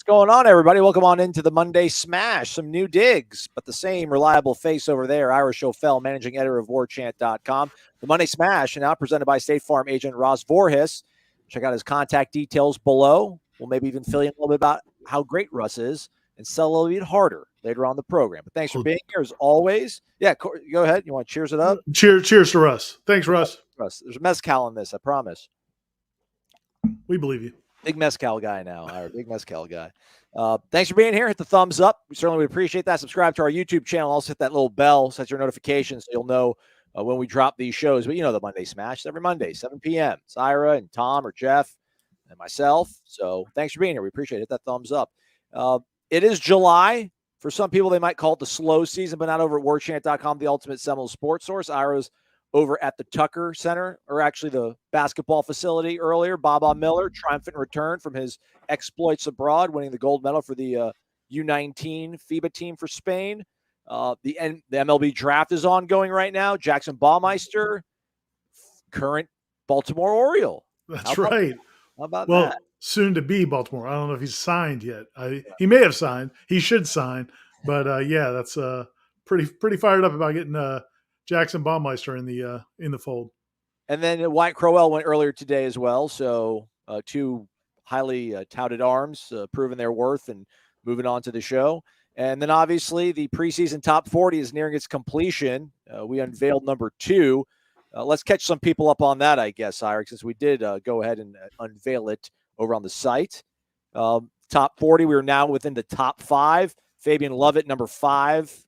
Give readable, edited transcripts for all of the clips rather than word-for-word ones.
going on, everybody? Welcome on into the Monday Smash. Some new digs, but the same reliable face over there. Ira Schofel, managing editor of Warchant.com. The Monday Smash, and now presented by State Farm agent Ross Voorhis. Check out his contact details below. We'll maybe even fill you in a little bit about how great Russ is and sell a little bit harder later on the program. But thanks for being here as always. Yeah, go ahead. You want to cheers it up? Cheers to Russ. Thanks, Russ. There's a mezcal in this, I promise. We believe you. Big mezcal guy now. Our big mezcal guy. Thanks for being here. Hit the thumbs up. We certainly would appreciate that. Subscribe to our YouTube channel. Also hit that little bell, set your notifications so you'll know when we drop these shows. But you know the Monday Smash every Monday, 7 p.m. It's Ira and Tom or Jeff and myself. So thanks for being here. We appreciate it. Hit that thumbs up. It is July. For some people, they might call it the slow season, but not over at Warchant.com, the ultimate Seminoles sports source. Ira's over at the Tucker Center, or actually the basketball facility earlier. Baba Miller, triumphant return from his exploits abroad, winning the gold medal for the U19 FIBA team for Spain. The MLB draft is ongoing right now. Jackson Baumeister, current Baltimore Oriole. That's right. How about well, that? Soon to be Baltimore. I don't know if he's signed yet. He may have signed. He should sign. But yeah, that's pretty fired up about getting Jackson Baumeister in the fold. And then Wyatt Crowell went earlier today as well. So two highly touted arms proving their worth and moving on to the show. And then obviously the preseason top 40 is nearing its completion. We unveiled number 2. Let's catch some people up on that, I guess, Ira, since we did go ahead and unveil it over on the site. Top 40, we are now within the top 5. Fabian Lovett, number 5.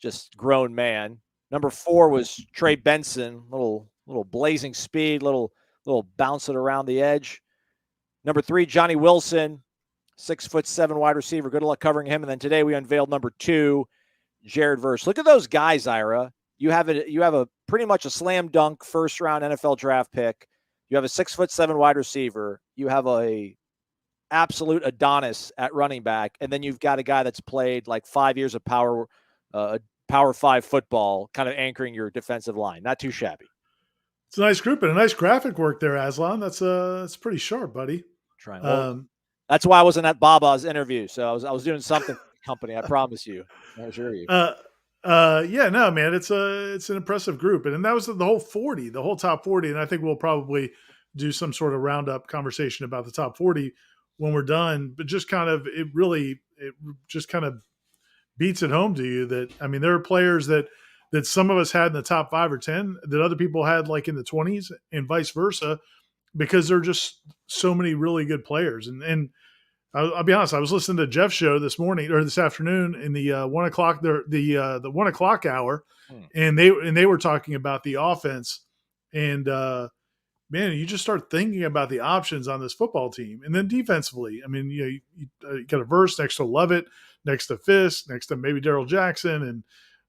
Just grown man. Number 4 was Trey Benson, little blazing speed, little bouncing around the edge. Number 3, Johnny Wilson, 6'7" wide receiver. Good luck covering him. And then today we unveiled number 2, Jared Verse. Look at those guys, Ira. You have a pretty much a slam dunk first round NFL draft pick. You have a 6'7" wide receiver. You have a absolute Adonis at running back, and then you've got a guy that's played like 5 years of Power 5 football, kind of anchoring your defensive line. Not too shabby. It's a nice group and a nice graphic work there, Aslan. That's pretty sharp, buddy. That's why I wasn't at Baba's interview. So I was doing something for the company. I promise you. I assure you. Yeah, no, man, it's an impressive group, and that was the whole 40, the whole top 40, and I think we'll probably do some sort of roundup conversation about the top 40 when we're done. But just kind of it just kind of beats it home to you that, I mean, there are players that some of us had in the top 5 or 10 that other people had like in the 20s and vice versa, because there are just so many really good players. And I'll be honest, I was listening to Jeff's show this morning or this afternoon in the 1 o'clock, the 1 o'clock hour. And they were talking about the offense, and man, you just start thinking about the options on this football team. And then defensively, I mean, you got a Verse next to Lovett, next to Fisk, next to maybe Darrell Jackson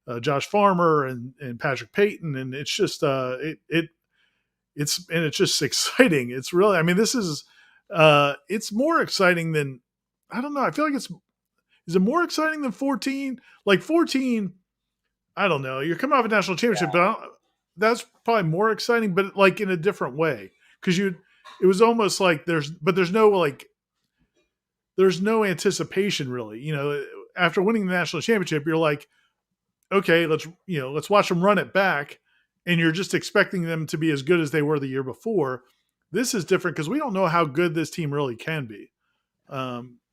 and Josh Farmer and Patrick Payton. And it's just, it's just exciting. It's really, I mean, this is, it's more exciting than, I don't know. I feel like is it more exciting than 14? Like 14, I don't know. You're coming off a national championship, but that's probably more exciting, but like in a different way. Cause it was almost like there's no anticipation really, you know, after winning the national championship, you're like, okay, let's watch them run it back. And you're just expecting them to be as good as they were the year before. This is different because we don't know how good this team really can be.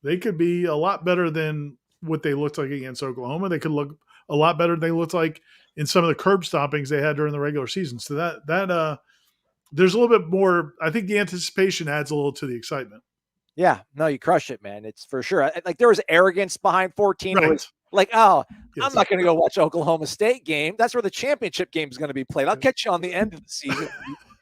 They could be a lot better than what they looked like against Oklahoma. They could look a lot better than they looked like in some of the curb stompings they had during the regular season. So that there's a little bit more. I think the anticipation adds a little to the excitement. Yeah, no, you crushed it, man. It's for sure. Like there was arrogance behind 14. Right. It was like, oh, yes, I'm not going to go watch Oklahoma State game. That's where the championship game is going to be played. I'll catch you on the end of the season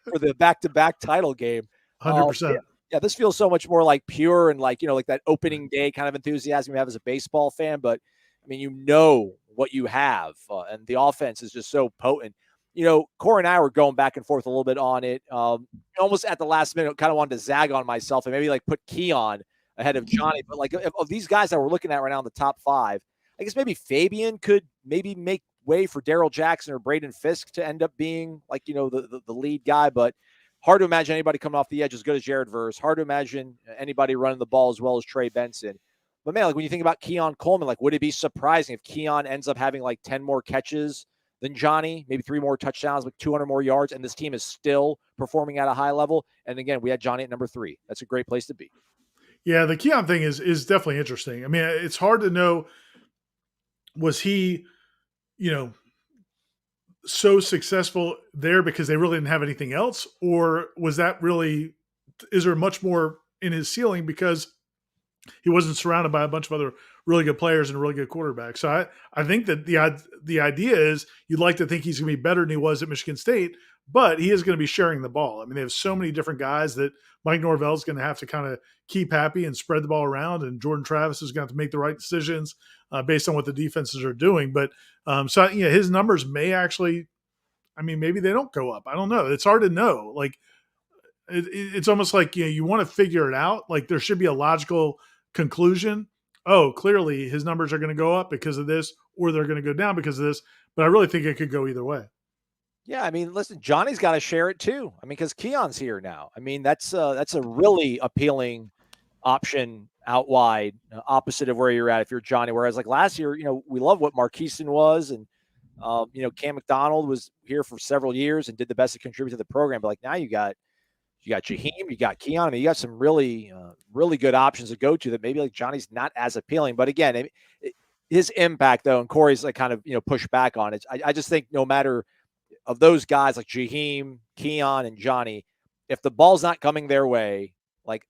for the back-to-back title game. 100%. Yeah, this feels so much more like pure and like, you know, like that opening day kind of enthusiasm you have as a baseball fan. But, I mean, you know what you have, and the offense is just so potent. You know, Corey and I were going back and forth a little bit on it. Almost at the last minute, kind of wanted to zag on myself and maybe like put Keon ahead of Johnny. But like of these guys that we're looking at right now in the top 5, I guess maybe Fabian could maybe make way for Darrell Jackson or Braden Fisk to end up being like, you know, the lead guy. But hard to imagine anybody coming off the edge as good as Jared Verse. Hard to imagine anybody running the ball as well as Trey Benson. But man, like when you think about Keon Coleman, like would it be surprising if Keon ends up having like 10 more catches than Johnny, maybe 3 more touchdowns, like 200 more yards, and this team is still performing at a high level? And again, we had Johnny at number 3. That's a great place to be. Yeah, the Keon thing is definitely interesting. I mean, it's hard to know, was he, so successful there because they really didn't have anything else, or was that really, is there much more in his ceiling because he wasn't surrounded by a bunch of other really good players and really good quarterbacks? So I think that the idea is you'd like to think he's going to be better than he was at Michigan State, but he is going to be sharing the ball. I mean, they have so many different guys that Mike Norvell is going to have to kind of keep happy and spread the ball around, and Jordan Travis is going to have to make the right decisions based on what the defenses are doing. But so his numbers may actually, I mean, maybe they don't go up. I don't know. It's hard to know. Like it's almost like you want to figure it out. Like there should be a logical conclusion. Oh, clearly his numbers are going to go up because of this, or they're going to go down because of this. But I really think it could go either way. Yeah, I mean, listen, Johnny's got to share it too. I mean, because Keon's here now. I mean, that's a really appealing option out wide, opposite of where you're at if you're Johnny. Whereas like last year, we love what Marqueson was, and Cam McDonald was here for several years and did the best to contribute to the program. But like now you got Jaheim, you got Keon. I mean, you got some really, really good options to go to that maybe like Johnny's not as appealing. But again, his impact though, and Corey's like kind of push back on it. I just think no matter of those guys like Jaheim, Keon, and Johnny, if the ball's not coming their way, like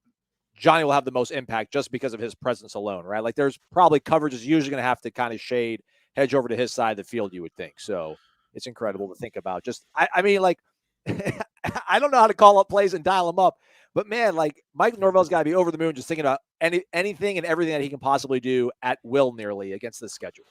Johnny will have the most impact just because of his presence alone, right? Like there's probably coverage is usually going to have to kind of hedge over to his side of the field, you would think. So it's incredible to think about. Just, I mean, like, I don't know how to call up plays and dial them up, but man, like Mike Norvell's got to be over the moon just thinking about anything and everything that he can possibly do at will nearly against this schedule.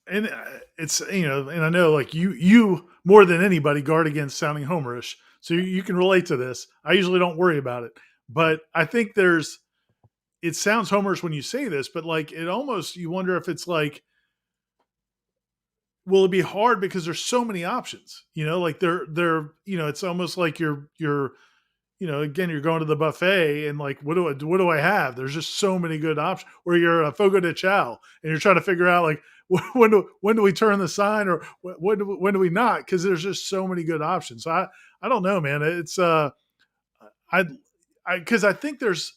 And it's, and I know like you more than anybody guard against sounding homerish. So you can relate to this. I usually don't worry about it, but I think it sounds homerish when you say this, but like it almost, you wonder if it's like, will it be hard because there's so many options, like they're, it's almost like you're, again, you're going to the buffet and like, what do I have? There's just so many good options. Or you're a Fogo de Chao and you're trying to figure out like, when do we turn the sign, or when do we not? Because there's just so many good options. So I don't know, man. It's because I think there's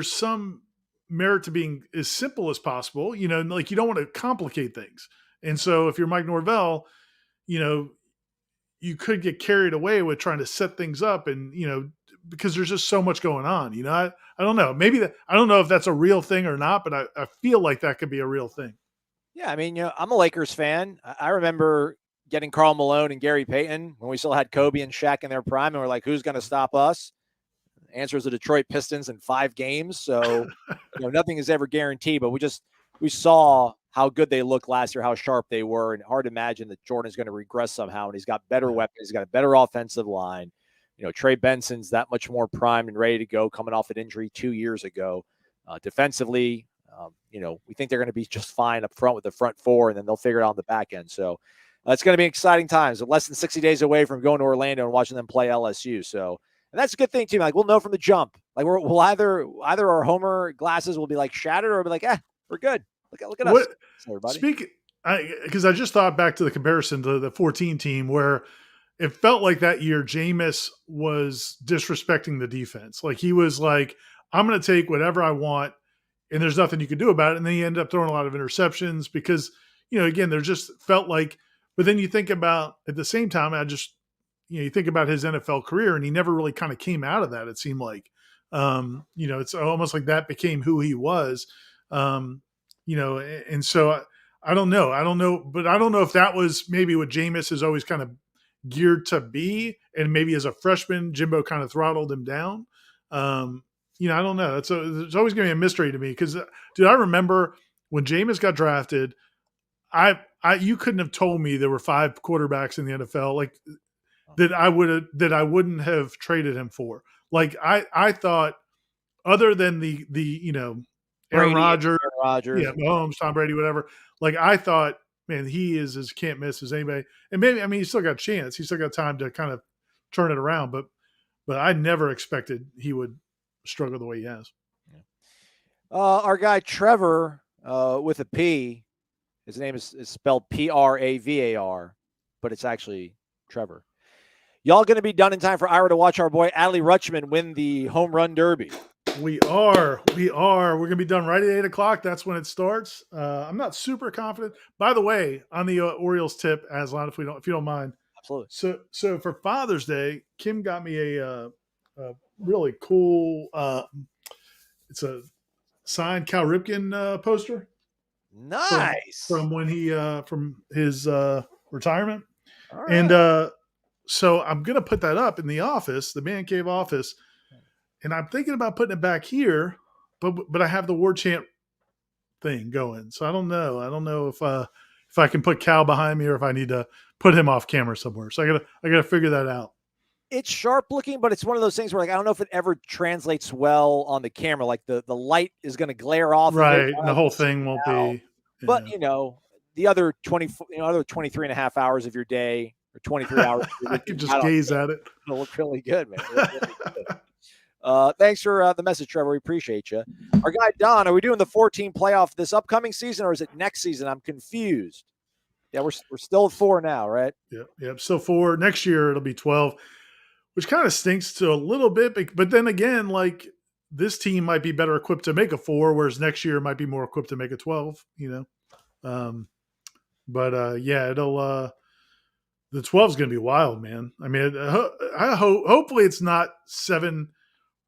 some merit to being as simple as possible. Like you don't want to complicate things. And so if you're Mike Norvell, you could get carried away with trying to set things up, and because there's just so much going on. I don't know. Maybe I don't know if that's a real thing or not, but I feel like that could be a real thing. Yeah, I mean, I'm a Lakers fan. I remember getting Karl Malone and Gary Payton when we still had Kobe and Shaq in their prime, and we're like, who's going to stop us? The answer is the Detroit Pistons in 5 games. So, nothing is ever guaranteed, but we saw how good they looked last year, how sharp they were, and hard to imagine that Jordan is going to regress somehow. And he's got better weapons. He's got a better offensive line. Trey Benson's that much more primed and ready to go coming off an injury 2 years ago. Defensively, we think they're going to be just fine up front with the front 4, and then they'll figure it out on the back end. So it's going to be exciting times. Less than 60 days away from going to Orlando and watching them play LSU. So, and that's a good thing too. Like we'll know from the jump. Like we'll either our Homer glasses will be like shattered, or we'll be like, we're good. Look at us, everybody. Because I just thought back to the comparison to the 14 team where it felt like that year Jameis was disrespecting the defense. Like he was like, I'm going to take whatever I want, and there's nothing you can do about it. And then he ended up throwing a lot of interceptions because, again, there just felt like, but then you think about at the same time, you think about his NFL career, and he never really kind of came out of that. It seemed like, it's almost like that became who he was. And so I don't know, but I don't know if that was maybe what Jameis is always kind of geared to be. And maybe as a freshman, Jimbo kind of throttled him down. I don't know. It's always going to be a mystery to me because, dude, I remember when Jameis got drafted, you couldn't have told me there were 5 quarterbacks in the NFL like that I wouldn't have traded him for. Like I thought, other than the Aaron Rodgers, yeah, Mahomes, Tom Brady, whatever. Like I thought, man, he is as can't miss as anybody. And maybe, I mean, he's still got a chance. He's still got time to kind of turn it around. But I never expected he would struggle the way he has. Our guy Trevor with a P, his name is spelled Pravar, but it's actually Trevor. Y'all going to be done in time for Ira to watch our boy Adley Rutschman win the home run derby. We are. We're going to be done right at 8:00. That's when it starts. I'm not super confident. By the way, on the Orioles tip, Aslan, if you don't mind. Absolutely. So for Father's Day, Kim got me a really cool. It's a signed Cal Ripken poster. Nice. From when he from his retirement. All right. And so I'm gonna put that up in the office, the man cave office, and I'm thinking about putting it back here, but I have the Warchant thing going, so I don't know. I don't know if I can put Cal behind me or if I need to put him off camera somewhere. So I gotta figure that out. It's sharp looking, but it's one of those things where like I don't know if it ever translates well on the camera. Like the light is going to glare off, right? And the whole thing won't be. Yeah. But the other 23 and a half hours of your day or 23 hours, I can just gaze at it. It'll look really good, man. Really good. Thanks for the message, Trevor. We appreciate you. Our guy Don, are we doing the 14 playoff this upcoming season or is it next season? I'm confused. Yeah, we're still at 4 now, right? Yep. So 4 next year it'll be 12. Which kind of stinks to a little bit, but then again, like this team might be better equipped to make a 4, whereas next year might be more equipped to make a 12. Yeah, it'll. The 12 is going to be wild, man. I mean, I hope hopefully it's not 7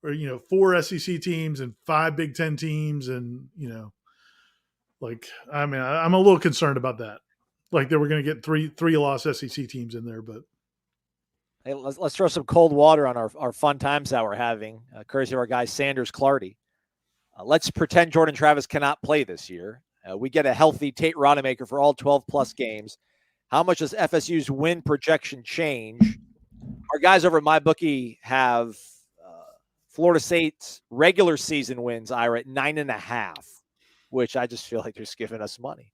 or 4 SEC teams and 5 Big Ten teams, and like I mean, I'm a little concerned about that. Like they were going to get three lost SEC teams in there, but. Hey, let's throw some cold water on our fun times that we're having, courtesy of our guy Sanders Clardy. Let's pretend Jordan Travis cannot play this year. We get a healthy Tate Rodemaker for all 12-plus games. How much does FSU's win projection change? Our guys over at MyBookie have Florida State's regular season wins, Ira, at 9.5, which I just feel like they're just giving us money.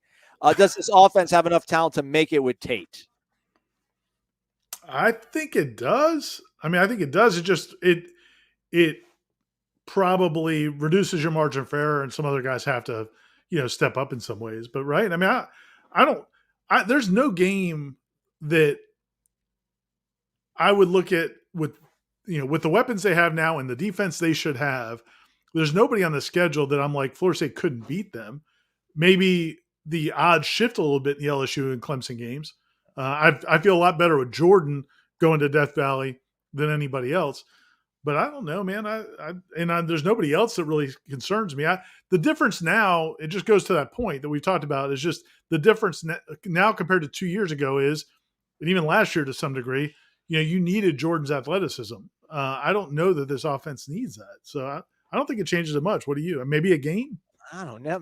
Does this offense have enough talent to make it with Tate? I think it does. I mean, I think it does. It probably reduces your margin for error, and some other guys have to, step up in some ways. But right, I mean, I don't. There's no game that I would look at with the weapons they have now and the defense they should have. There's nobody on the schedule that I'm like Florida State couldn't beat them. Maybe the odds shift a little bit in the LSU and Clemson games. I feel a lot better with Jordan going to Death Valley than anybody else, but I don't know, man. There's nobody else that really concerns me. The difference now, it just goes to that point that we've talked about, is just the difference now compared to 2 years ago is, and even last year to some degree, you needed Jordan's athleticism. I don't know that this offense needs that, so I don't think it changes it much. What do you? Maybe a game? I don't know.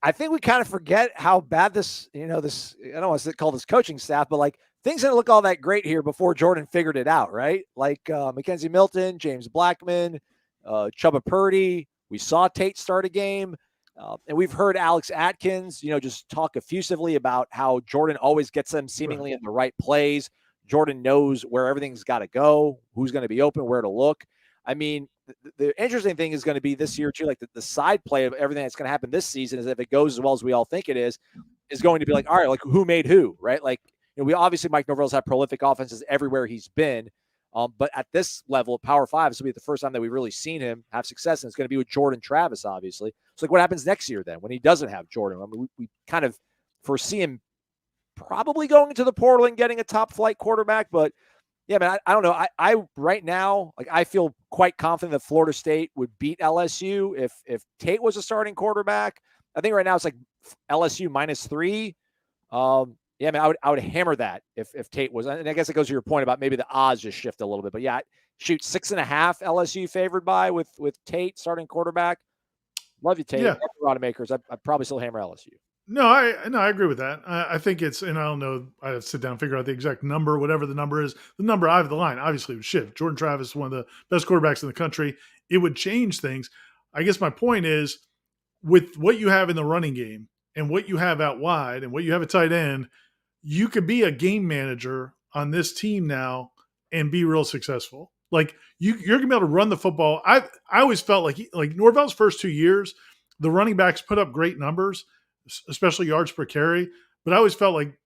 I think we kind of forget how bad this, I don't want to call this coaching staff, but like things didn't look all that great here before Jordan figured it out, right? Like Mackenzie Milton, James Blackman, Chubba Purdy. We saw Tate start a game. And we've heard Alex Atkins, just talk effusively about how Jordan always gets them seemingly in the right plays. Jordan knows where everything's got to go, who's going to be open, where to look. I mean, the interesting thing is going to be this year too, like the side play of everything that's going to happen this season is if it goes as well as we all think it is going to be like, all right, like who made who, right? Like, we obviously Mike Norvell's had prolific offenses everywhere he's been. But at this level, Power 5, this will be the first time that we've really seen him have success, and it's going to be with Jordan Travis, obviously. So, like, what happens next year then when he doesn't have Jordan? I mean, we kind of foresee him probably going into the portal and getting a top-flight quarterback, but yeah, man, I don't know. I right now, like, I feel quite confident that Florida State would beat LSU if Tate was a starting quarterback. I think right now it's like LSU -3. Yeah, man, I would hammer that if Tate was. And I guess it goes to your point about maybe the odds just shift a little bit. But yeah, shoot, 6.5 LSU favored by with Tate starting quarterback. Love you, Tate. Yeah. Makers. I'd probably still hammer LSU. No, I agree with that. I think it's, and I don't know, I have to sit down and figure out the exact number, whatever the number is. The number out of the line obviously would shift. Jordan Travis is one of the best quarterbacks in the country. It would change things. I guess my point is, with what you have in the running game and what you have out wide and what you have at tight end, you could be a game manager on this team now and be real successful. Like you're gonna be able to run the football. I always felt like Norvell's first 2 years, the running backs put up great numbers, especially yards per carry. But I always felt like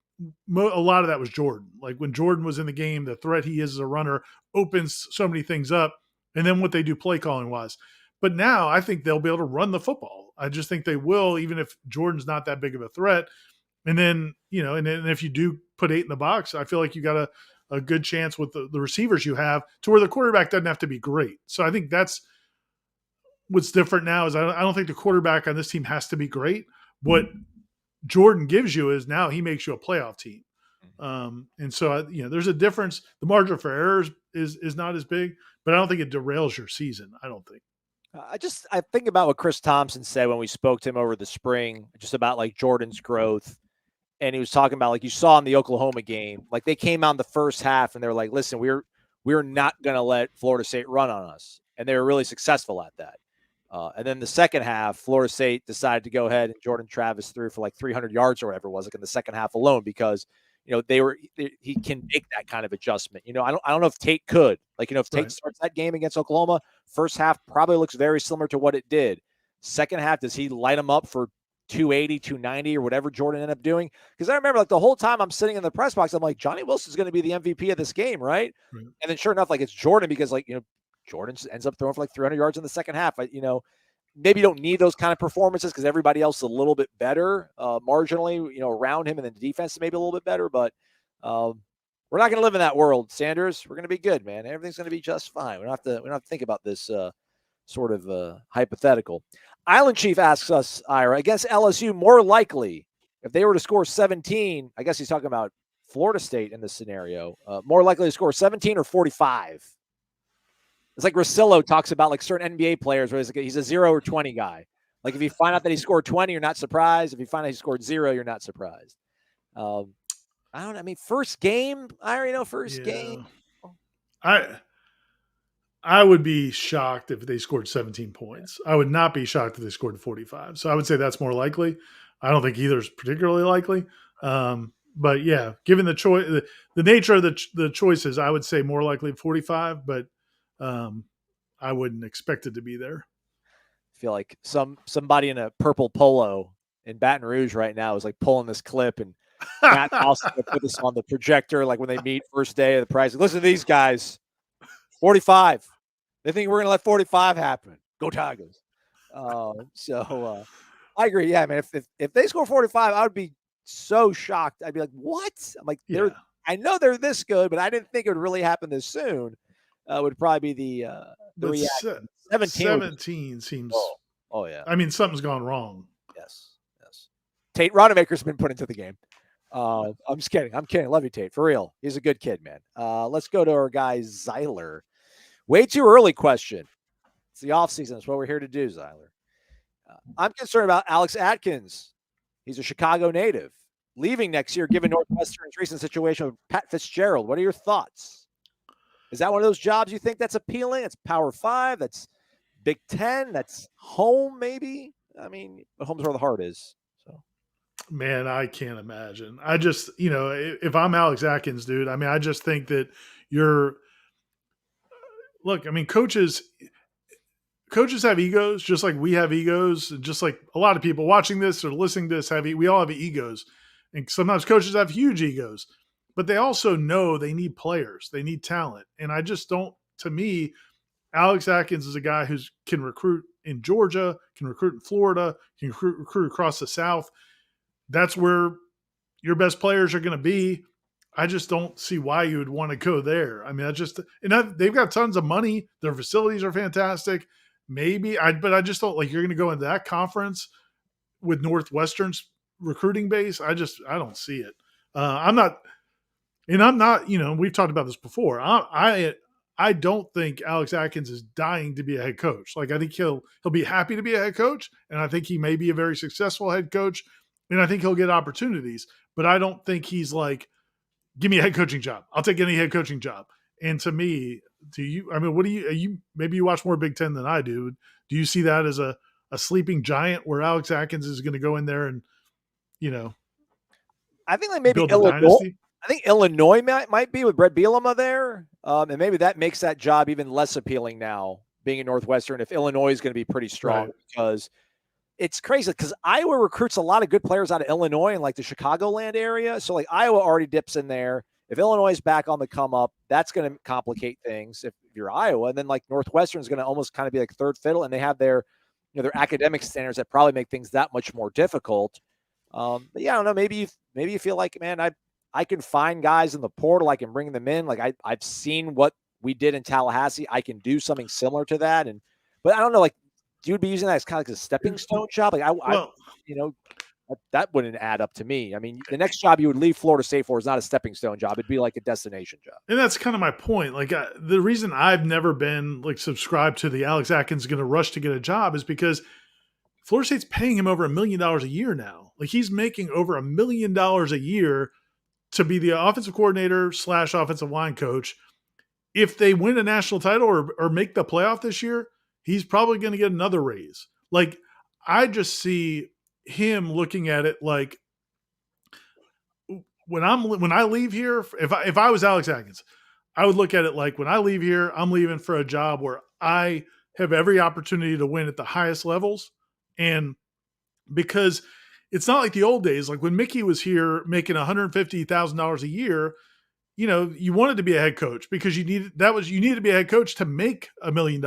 a lot of that was Jordan. Like when Jordan was in the game, the threat he is as a runner opens so many things up, and then what they do play calling wise. But now I think they'll be able to run the football. I just think they will, even if Jordan's not that big of a threat. And then, and then if you do put 8 in the box, I feel like you got a good chance with the receivers you have to where the quarterback doesn't have to be great. So I think that's what's different now is I don't think the quarterback on this team has to be great. What Jordan gives you is now he makes you a playoff team. And so, there's a difference. The margin for errors is not as big, but I don't think it derails your season. I don't think. I think about what Chris Thompson said when we spoke to him over the spring, just about like Jordan's growth. And he was talking about, like you saw in the Oklahoma game, like they came out in the first half and they were like, listen, we're not going to let Florida State run on us. And they were really successful at that. And then the second half, Florida State decided to go ahead and Jordan Travis threw for like 300 yards or whatever it was, like in the second half alone, because he can make that kind of adjustment. I don't know if Tate could. Like, if Tate starts that game against Oklahoma, first half probably looks very similar to what it did. Second half, does he light them up for 280, 290, or whatever Jordan ended up doing? Because I remember, like, the whole time I'm sitting in the press box, I'm like, Johnny Wilson's going to be the MVP of this game, right? And then sure enough, like, it's Jordan, because, like, Jordan ends up throwing for like 300 yards in the second half. Maybe you don't need those kind of performances because everybody else is a little bit better marginally, around him, and then the defense is maybe a little bit better. But we're not going to live in that world, Sanders. We're going to be good, man. Everything's going to be just fine. We don't have to think about this sort of hypothetical. Island Chief asks us, Ira, against LSU, more likely if they were to score 17, I guess he's talking about Florida State in this scenario, more likely to score 17 or 45. It's like Russillo talks about like certain NBA players where he's a 0 or 20 guy. Like if you find out that he scored 20, you're not surprised. If you find out he scored 0, you're not surprised. I don't know. I mean, first game, I already know first game. I would be shocked if they scored 17 points. I would not be shocked if they scored 45. So I would say that's more likely. I don't think either is particularly likely. But yeah, given the choice, the nature of the choices, I would say more likely 45, but I wouldn't expect it to be there. I feel like somebody in a purple polo in Baton Rouge right now is like pulling this clip, and Matt also put this on the projector, like when they meet first day of the prize. Listen to these guys, 45. They think we're going to let 45 happen. Go Tigers. So I agree. Yeah, man. If they score 45, I would be so shocked. I'd be like, what? I'm like, I know they're this good, but I didn't think it would really happen this soon. Would probably be the reaction. 17 seems. Oh yeah. I mean, something's gone wrong. Yes. Tate Rodemaker's been put into the game. I'm just kidding. Love you, Tate. For real. He's a good kid, man. Let's go to our guy Zyler. Way too early question. It's the offseason. That's what we're here to do, Zyler. I'm concerned about Alex Atkins. He's a Chicago native. Leaving next year, given Northwestern's recent situation with Pat Fitzgerald. What are your thoughts? Is that one of those jobs you think that's appealing? It's Power 5. That's Big 10. That's home, maybe. I mean, home's where the heart is. So, man, I can't imagine. I just, if I'm Alex Atkins, dude, I mean, I just think that look, I mean, coaches have egos, just like we have egos, just like a lot of people watching this or listening to this we all have egos, and sometimes coaches have huge egos. But they also know they need players. They need talent. And I just don't, to me, Alex Atkins is a guy who can recruit in Georgia, can recruit in Florida, can recruit across the South. That's where your best players are going to be. I just don't see why you would want to go there. I mean, they've got tons of money. Their facilities are fantastic. But I just don't, like, you're going to go into that conference with Northwestern's recruiting base. I don't see it. I'm not, we've talked about this before. I don't think Alex Atkins is dying to be a head coach. Like, I think he'll be happy to be a head coach, and I think he may be a very successful head coach, and I think he'll get opportunities. But I don't think he's like, give me a head coaching job. I'll take any head coaching job. And to me, maybe you watch more Big Ten than I do. Do you see that as a sleeping giant where Alex Atkins is going to go in there and, I think like maybe Illinois. I think Illinois might be with Brett Bielema there. And maybe that makes that job even less appealing now, being at Northwestern, if Illinois is going to be pretty strong, Right. because it's crazy because Iowa recruits a lot of good players out of Illinois and like the Chicagoland area. So like Iowa already dips in there. If Illinois is back on the come up, that's going to complicate things if you're Iowa. And then like Northwestern is going to almost kind of be like third fiddle, and they have their, their academic standards that probably make things that much more difficult. But yeah, I don't know. Maybe you feel like, man, I can find guys in the portal. I can bring them in. Like I've seen what we did in Tallahassee. I can do something similar to that. But I don't know, like, you would be using that as kind of like a stepping stone job. Like that wouldn't add up to me. I mean, the next job you would leave Florida State for is not a stepping stone job. It'd be like a destination job. And that's kind of my point. Like the reason I've never been like subscribed to the Alex Atkins going to rush to get a job is because Florida State's paying him over $1 million a year now. Like he's making over $1 million a year to be the offensive coordinator / offensive line coach. If they win a national title or make the playoff this year, he's probably going to get another raise. Like I just see him looking at it like when I leave here, if I was Alex Atkins, I would look at it like when I leave here, I'm leaving for a job where I have every opportunity to win at the highest levels. And because it's not like the old days, like when Mickey was here making $150,000 a year, you wanted to be a head coach because you needed to be a head coach to make $1 million.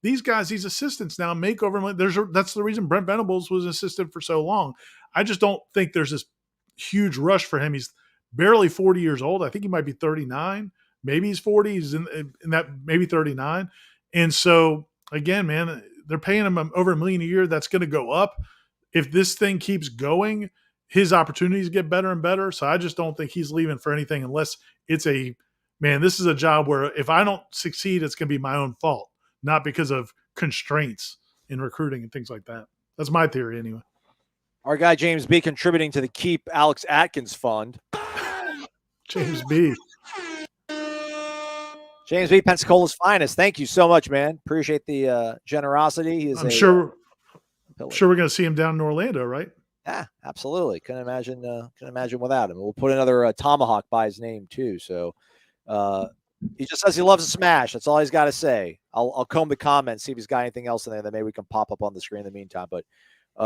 These guys, these assistants now make over. That's the reason Brent Venables was an assistant for so long. I just don't think there's this huge rush for him. He's barely 40 years old. I think he might be 39. Maybe he's 40. He's in that, maybe 39. And so again, man, they're paying him over $1 million a year. That's going to go up. If this thing keeps going, his opportunities get better and better. So I just don't think he's leaving for anything unless it's this is a job where if I don't succeed, it's going to be my own fault, not because of constraints in recruiting and things like that. That's my theory anyway. Our guy James B contributing to the Keep Alex Atkins Fund. James B. James B, Pensacola's finest. Thank you so much, man. Appreciate the generosity. I'm sure we're going to see him down in Orlando, right? Yeah, absolutely. Couldn't imagine without him. We'll put another tomahawk by his name too. So he just says he loves a smash. That's all he's got to say. I'll comb the comments, see if he's got anything else in there that maybe we can pop up on the screen in the meantime. But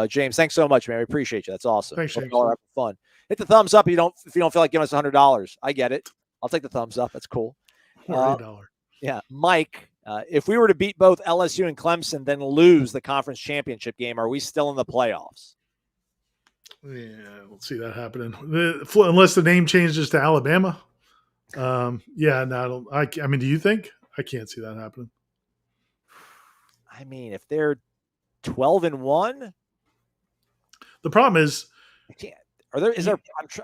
James, thanks so much, man. We appreciate you. That's awesome. Thanks, James. Having fun. Hit the thumbs up if you don't feel like giving us $100. I get it. I'll take the thumbs up. That's cool. $40. Yeah, Mike. If we were to beat both LSU and Clemson, then lose the conference championship game, are we still in the playoffs? Yeah, I don't see that happening unless the name changes to Alabama. Yeah, no, I mean, do you think? I can't see that happening. I mean, if they're 12-1, the problem is, I can't.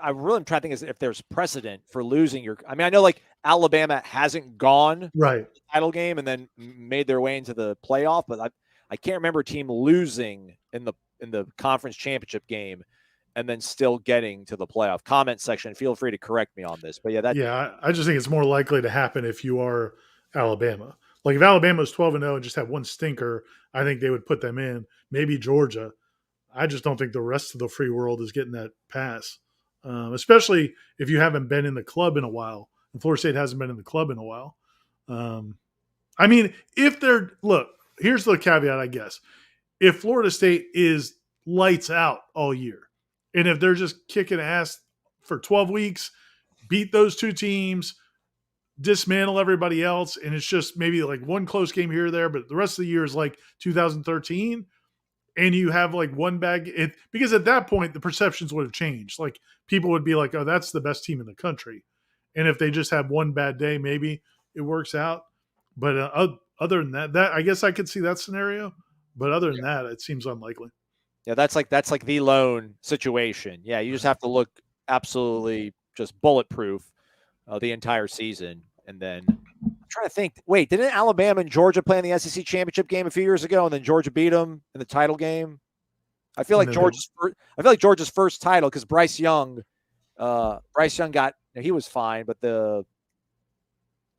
I'm really trying to think if there's precedent for losing your. I mean, I know like Alabama hasn't gone right to the title game and then made their way into the playoff, but I can't remember a team losing in the conference championship game and then still getting to the playoff. Comment section, feel free to correct me on this. But yeah, I just think it's more likely to happen if you are Alabama. Like if Alabama was 12-0 and just had one stinker, I think they would put them in. Maybe Georgia. I just don't think the rest of the free world is getting that pass, especially if you haven't been in the club in a while. And Florida State hasn't been in the club in a while. I mean, here's the caveat, I guess. If Florida State is lights out all year, and if they're just kicking ass for 12 weeks, beat those two teams, dismantle everybody else, and it's just maybe like one close game here or there, but the rest of the year is like 2013, and you have like one bag, because at that point, the perceptions would have changed. Like people would be like, oh, that's the best team in the country. And if they just have one bad day, maybe it works out. But other than that, I guess I could see that scenario. But other than that, it seems unlikely. Yeah, that's like the lone situation. Yeah, you just have to look absolutely just bulletproof the entire season. And then I'm trying to think. Wait, didn't Alabama and Georgia play in the SEC championship game a few years ago, and then Georgia beat them in the title game? I feel like Georgia's first title, because Bryce Young got, he was fine, but the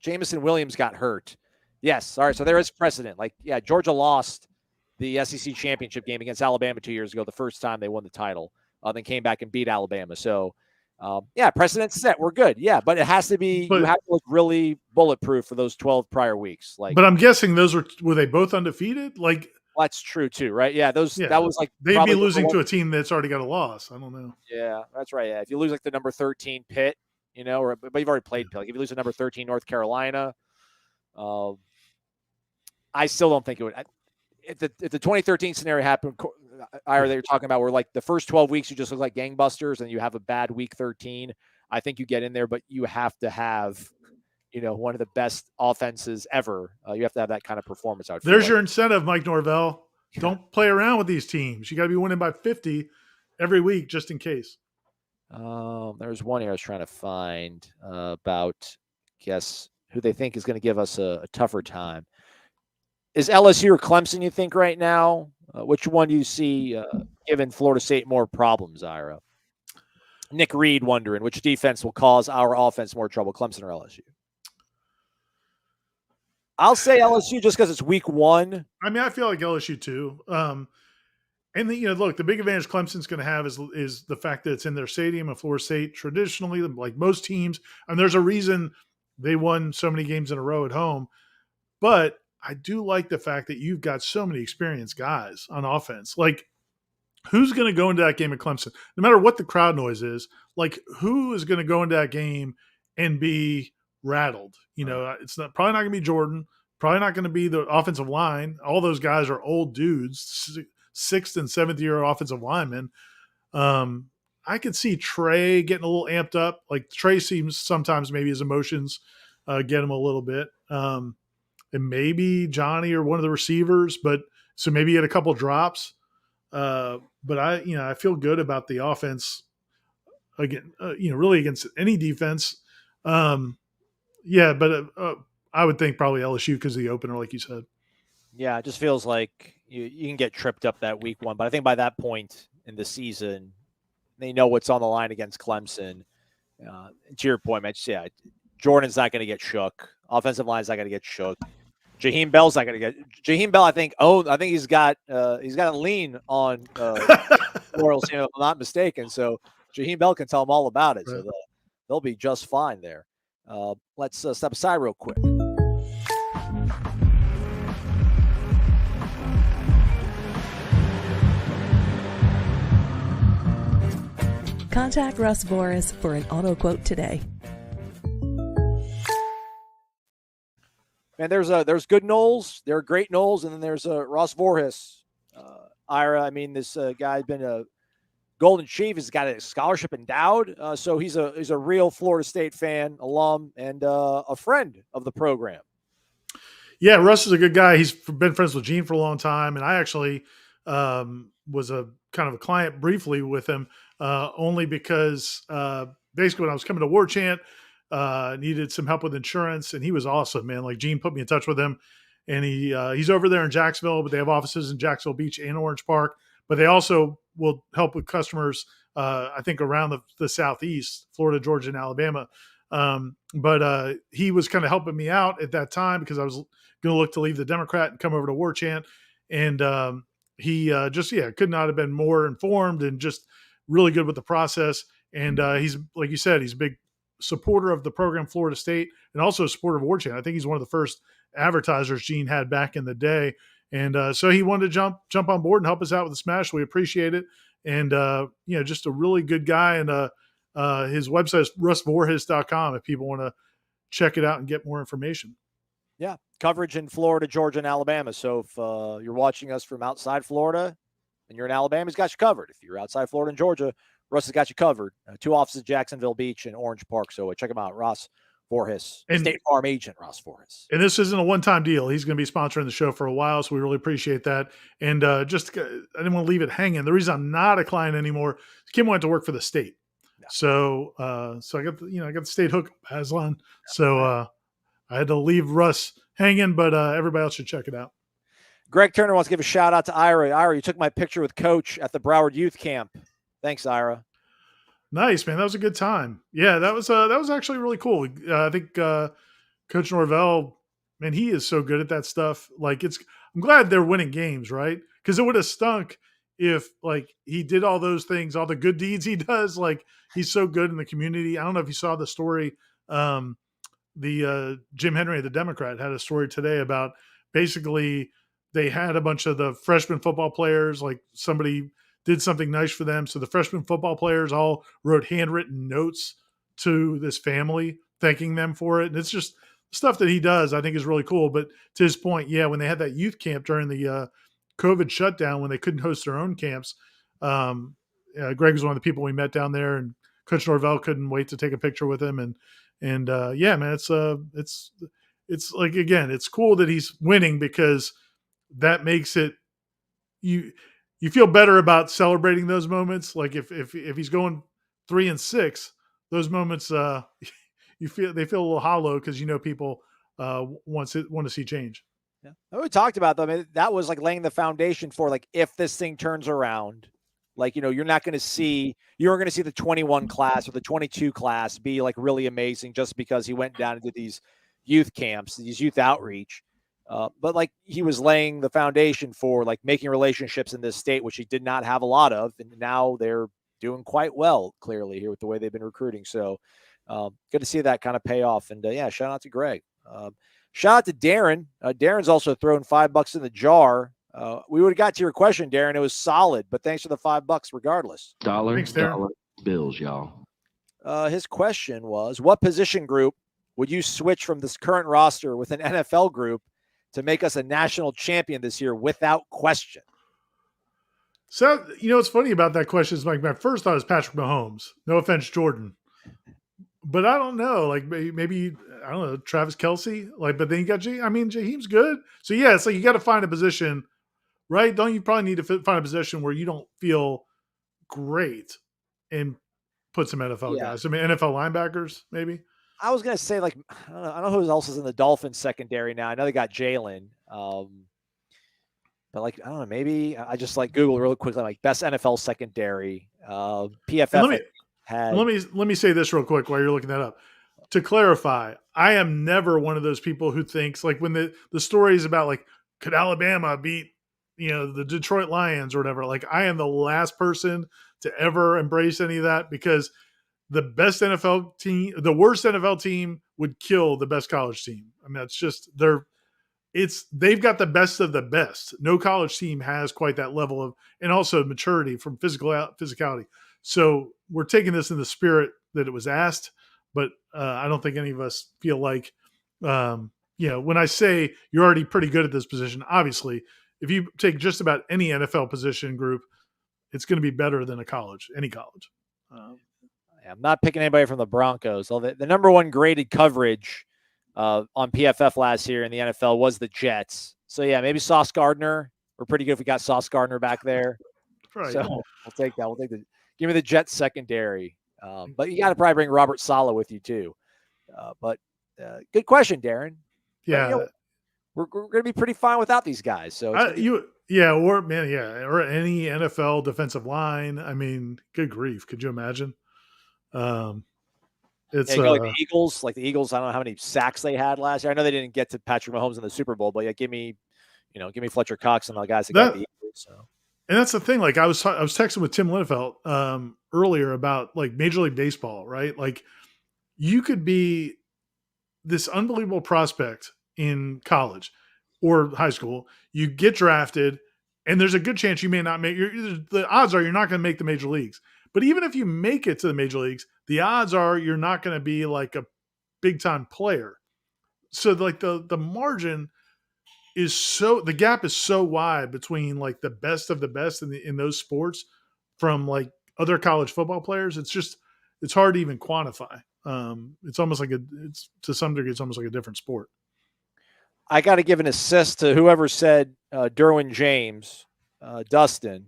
Jamison Williams got hurt. Yes, all right. So there is precedent. Like, yeah, Georgia lost the SEC championship game against Alabama 2 years ago, the first time they won the title, then came back and beat Alabama. So Yeah, precedent set. We're good. Yeah, but it has to be. You have to look really bulletproof for those 12 prior weeks. Like, but I'm guessing those were they both undefeated? Like, that's true too, right? Yeah, yeah, that was like they'd be probably losing to a team that's already got a loss. I don't know. Yeah, that's right. Yeah, if you lose like the number 13 Pitt, but you've already played Yeah. Pitt. Like if you lose the number 13 North Carolina, uh, I still don't think it would. If the 2013 scenario happened, Ira, that you're talking about, where like the first 12 weeks you just look like gangbusters, and you have a bad week 13, I think you get in there, but you have to have, one of the best offenses ever. You have to have that kind of performance. There's your incentive, Mike Norvell. Yeah. Don't play around with these teams. You got to be winning by 50 every week, just in case. There's one here I was trying to find about, guess who they think is going to give us a tougher time. Is LSU or Clemson, you think, right now? Which one do you see giving Florida State more problems, Ira? Nick Reed wondering which defense will cause our offense more trouble, Clemson or LSU? I'll say LSU just because it's week 1. I mean, I feel like LSU too. And look, the big advantage Clemson's going to have is the fact that it's in their stadium. And Florida State traditionally, like most teams, and there's a reason they won so many games in a row at home. But I do like the fact that you've got so many experienced guys on offense. Like, who's going to go into that game at Clemson? No matter what the crowd noise is, like, who is going to go into that game and be rattled? It's probably not going to be Jordan. Probably not going to be the offensive line. All those guys are old dudes, 6th and 7th year offensive linemen. I could see Trey getting a little amped up. Like, Trey seems sometimes maybe his emotions get him a little bit. And maybe Johnny or one of the receivers, so maybe he had a couple drops. But I feel good about the offense again, really against any defense. But I would think probably LSU because of the opener, like you said. Yeah, it just feels like you can get tripped up that week 1, but I think by that point in the season, they know what's on the line against Clemson. To your point, Mitch, yeah, Jordan's not going to get shook. Offensive line's not going to get shook. Jaheim Bell's not going to get. Jaheim Bell, I think he's got a lean on Royals, if I'm not mistaken. So Jaheim Bell can tell them all about it. Right. So they'll be just fine there. Let's step aside real quick. Contact Russ Voris for an auto quote today. And there's good Noles, there are great Noles, and then there's Ross Voorhis. Ira, I mean, this guy's been a Golden Chief. He's got a scholarship endowed, so he's a real Florida State fan, alum, and a friend of the program. Yeah, Russ is a good guy. He's been friends with Gene for a long time, and I actually was a kind of a client briefly with him, only because basically when I was coming to Warchant, needed some help with insurance, and he was awesome, man. Like, Gene put me in touch with him, and he's over there in Jacksonville, but they have offices in Jacksonville Beach and Orange Park. But they also will help with customers, I think, around the Southeast, Florida, Georgia, and Alabama. But he was kind of helping me out at that time because I was going to look to leave the Democrat and come over to Warchant. And he could not have been more informed and just really good with the process. And he's, like you said, he's a big supporter of the program, Florida State, and also a supporter of Warchant. I think he's one of the first advertisers Gene had back in the day. And so he wanted to jump on board and help us out with the Smash. We appreciate it. And, just a really good guy. And his website is russvorhis.com if people want to check it out and get more information. Yeah, coverage in Florida, Georgia, and Alabama. So if you're watching us from outside Florida and you're in Alabama, he's got you covered. If you're outside Florida and Georgia, Russ has got you covered. 2 offices, Jacksonville Beach and Orange Park. So check him out, Ross Voorhis, State Farm agent Ross Voorhis. And this isn't a one-time deal. He's going to be sponsoring the show for a while, so we really appreciate that. And I didn't want to leave it hanging. The reason I'm not a client anymore is Kim went to work for the state. Yeah. So I got the state hook Aslan. So I had to leave Russ hanging, but everybody else should check it out. Greg Turner wants to give a shout out to Ira. Ira, you took my picture with Coach at the Broward Youth Camp. Thanks, Ira. Nice, man. That was a good time. Yeah, that was actually really cool. I think Coach Norvell, man, he is so good at that stuff. Like, I'm glad they're winning games, right? Because it would have stunk if like he did all those things, all the good deeds he does, like he's so good in the community. I don't know if you saw the story. The Jim Henry, the Democrat, had a story today about basically they had a bunch of the freshman football players, like somebody did something nice for them. So the freshman football players all wrote handwritten notes to this family thanking them for it. And it's just stuff that he does, I think is really cool. But to his point, yeah, when they had that youth camp during the COVID shutdown, when they couldn't host their own camps, Greg was one of the people we met down there, and Coach Norvell couldn't wait to take a picture with him. And yeah, man, it's like, again, it's cool that he's winning because that makes it, you feel better about celebrating those moments. Like if he's going 3-6, those moments they feel a little hollow because people want to see change. Yeah, we talked about though. I mean, that was like laying the foundation for like if this thing turns around, like you're not going to see the 21 class or the 22 class be like really amazing just because he went down into these youth camps, these youth outreach. But like he was laying the foundation for like making relationships in this state, which he did not have a lot of. And now they're doing quite well, clearly, here with the way they've been recruiting. So good to see that kind of pay off. And yeah, shout out to Greg. Shout out to Darren. Darren's also thrown $5 in the jar. We would have got to your question, Darren. It was solid, but thanks for the $5 regardless. Thanks, Dollar bills, y'all. His question was, what position group would you switch from this current roster with an NFL group to make us a national champion this year without question? So, what's funny about that question is like my first thought is Patrick Mahomes. No offense, Jordan. But I don't know. Like maybe I don't know, Travis Kelce. Like, but then you got Jaheim's good. So yeah, it's like you got to find a position, right? Don't you probably need to find a position where you don't feel great and put some NFL guys. I mean, NFL linebackers, maybe. I was gonna say, like, I don't know who else is in the Dolphins secondary now. I know they got Jalen, but like I don't know. Maybe I just like Google real quickly, like best NFL secondary. PFF had. Let me say this real quick while you're looking that up. To clarify, I am never one of those people who thinks like when the stories about like could Alabama beat the Detroit Lions or whatever. Like I am the last person to ever embrace any of that because the best NFL team, the worst NFL team would kill the best college team. I mean, that's just they've got the best of the best. No college team has quite that level of, and also maturity from physicality. So we're taking this in the spirit that it was asked, but I don't think any of us feel like, when I say you're already pretty good at this position, obviously, if you take just about any NFL position group, it's going to be better than any college. I'm not picking anybody from the Broncos. The number one graded coverage on PFF last year in the NFL was the Jets. So, yeah, maybe Sauce Gardner. We're pretty good if we got Sauce Gardner back there. Right. So, we'll take that. Give me the Jets secondary. But you got to probably bring Robert Saleh with you, too. But good question, Darren. Yeah. But, we're going to be pretty fine without these guys. So, or any NFL defensive line. I mean, good grief. Could you imagine? It's like the Eagles. Like the Eagles, I don't know how many sacks they had last year. I know they didn't get to Patrick Mahomes in the Super Bowl, but yeah, give me Fletcher Cox and the guys that got the Eagles. So. And that's the thing. Like I was texting with Tim Linnefelt earlier about like Major League Baseball, right? Like you could be this unbelievable prospect in college or high school. You get drafted, and there's a good chance you may not make. The odds are you're not going to make the major leagues. But even if you make it to the major leagues, the odds are you're not going to be like a big time player. So like the margin is the gap is so wide between like the best of the best in those sports from like other college football players. It's hard to even quantify. It's almost like to some degree, it's almost like a different sport. I got to give an assist to whoever said Derwin James, Dustin,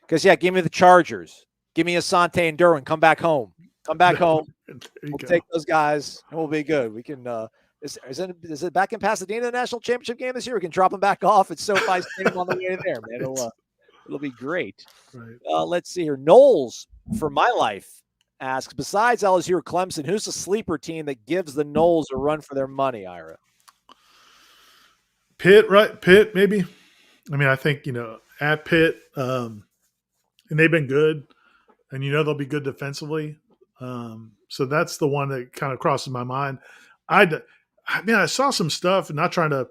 because give me the Chargers. Give me Asante and Derwin. Come back home. We'll take those guys, and we'll be good. We can. Is it back in Pasadena, the national championship game this year? We can drop them back off at SoFi Stadium on the way there, man. It'll be great. Right. Let's see here. Noles, for my life, asks, besides LSU or Clemson, who's the sleeper team that gives the Noles a run for their money, Ira? Pitt, right? Pitt, maybe. I mean, I think, at Pitt, and they've been good, and they'll be good defensively. So that's the one that kind of crosses my mind. I saw some stuff, and not trying to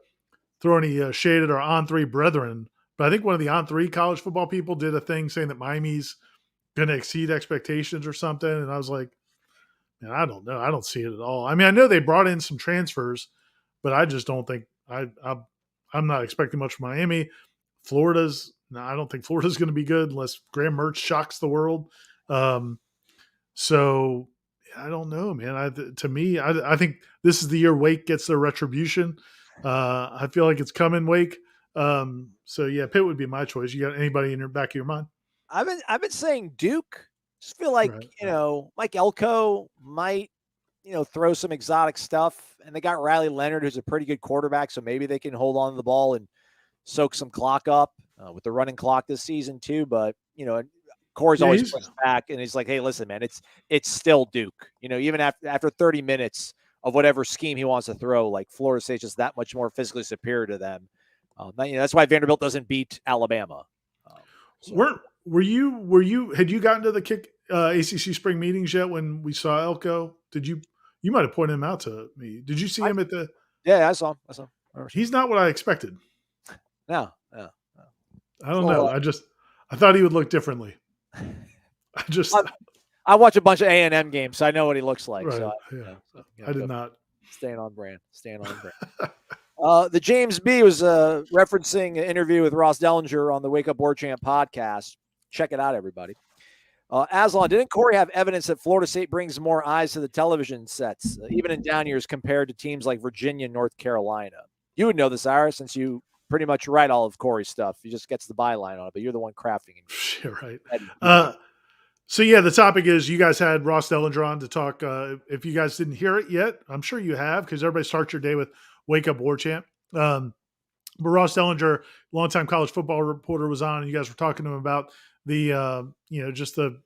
throw any shade at our On3 brethren, but I think one of the On3 college football people did a thing saying that Miami's going to exceed expectations or something, and I was like, man, I don't know. I don't see it at all. I mean, I know they brought in some transfers, but I just don't think I'm not expecting much from Miami. I don't think Florida's going to be good unless Graham Mertz shocks the world. So I don't know, man. To me, I think this is the year Wake gets their retribution. I feel like it's coming, Wake. So yeah, Pitt would be my choice. You got anybody in your back of your mind? I've been saying Duke. Just feel like Right. Mike Elko might throw some exotic stuff, and they got Riley Leonard, who's a pretty good quarterback, so maybe they can hold on to the ball and soak some clock up with the running clock this season too. But Corey's always pushed back, and he's like, "Hey, listen, man, it's still Duke. Even after 30 minutes of whatever scheme he wants to throw, like Florida State's just that much more physically superior to them. That's why Vanderbilt doesn't beat Alabama." So. Had you gotten to the kick ACC spring meetings yet when we saw Elko? You might have pointed him out to me. Did you see him at the? Yeah, I saw him. He's not what I expected. No. I don't know. I thought he would look differently. I watch a bunch of A&M games, so I know what he looks like. Right, so I did not. Staying on brand. The James B was referencing an interview with Ross Dellinger on the Wake Up Warchant podcast. Check it out, everybody. Aslan, didn't Corey have evidence that Florida State brings more eyes to the television sets, even in down years compared to teams like Virginia and North Carolina? You would know this, Ira, since you pretty much write all of Corey's stuff. He just gets the byline on it, but you're the one crafting it. Yeah, right. So, yeah, the topic is you guys had Ross Dellinger on to talk. If you guys didn't hear it yet, I'm sure you have, because everybody starts your day with Wake Up Warchant. But Ross Dellinger, longtime college football reporter, was on, and you guys were talking to him about the, just the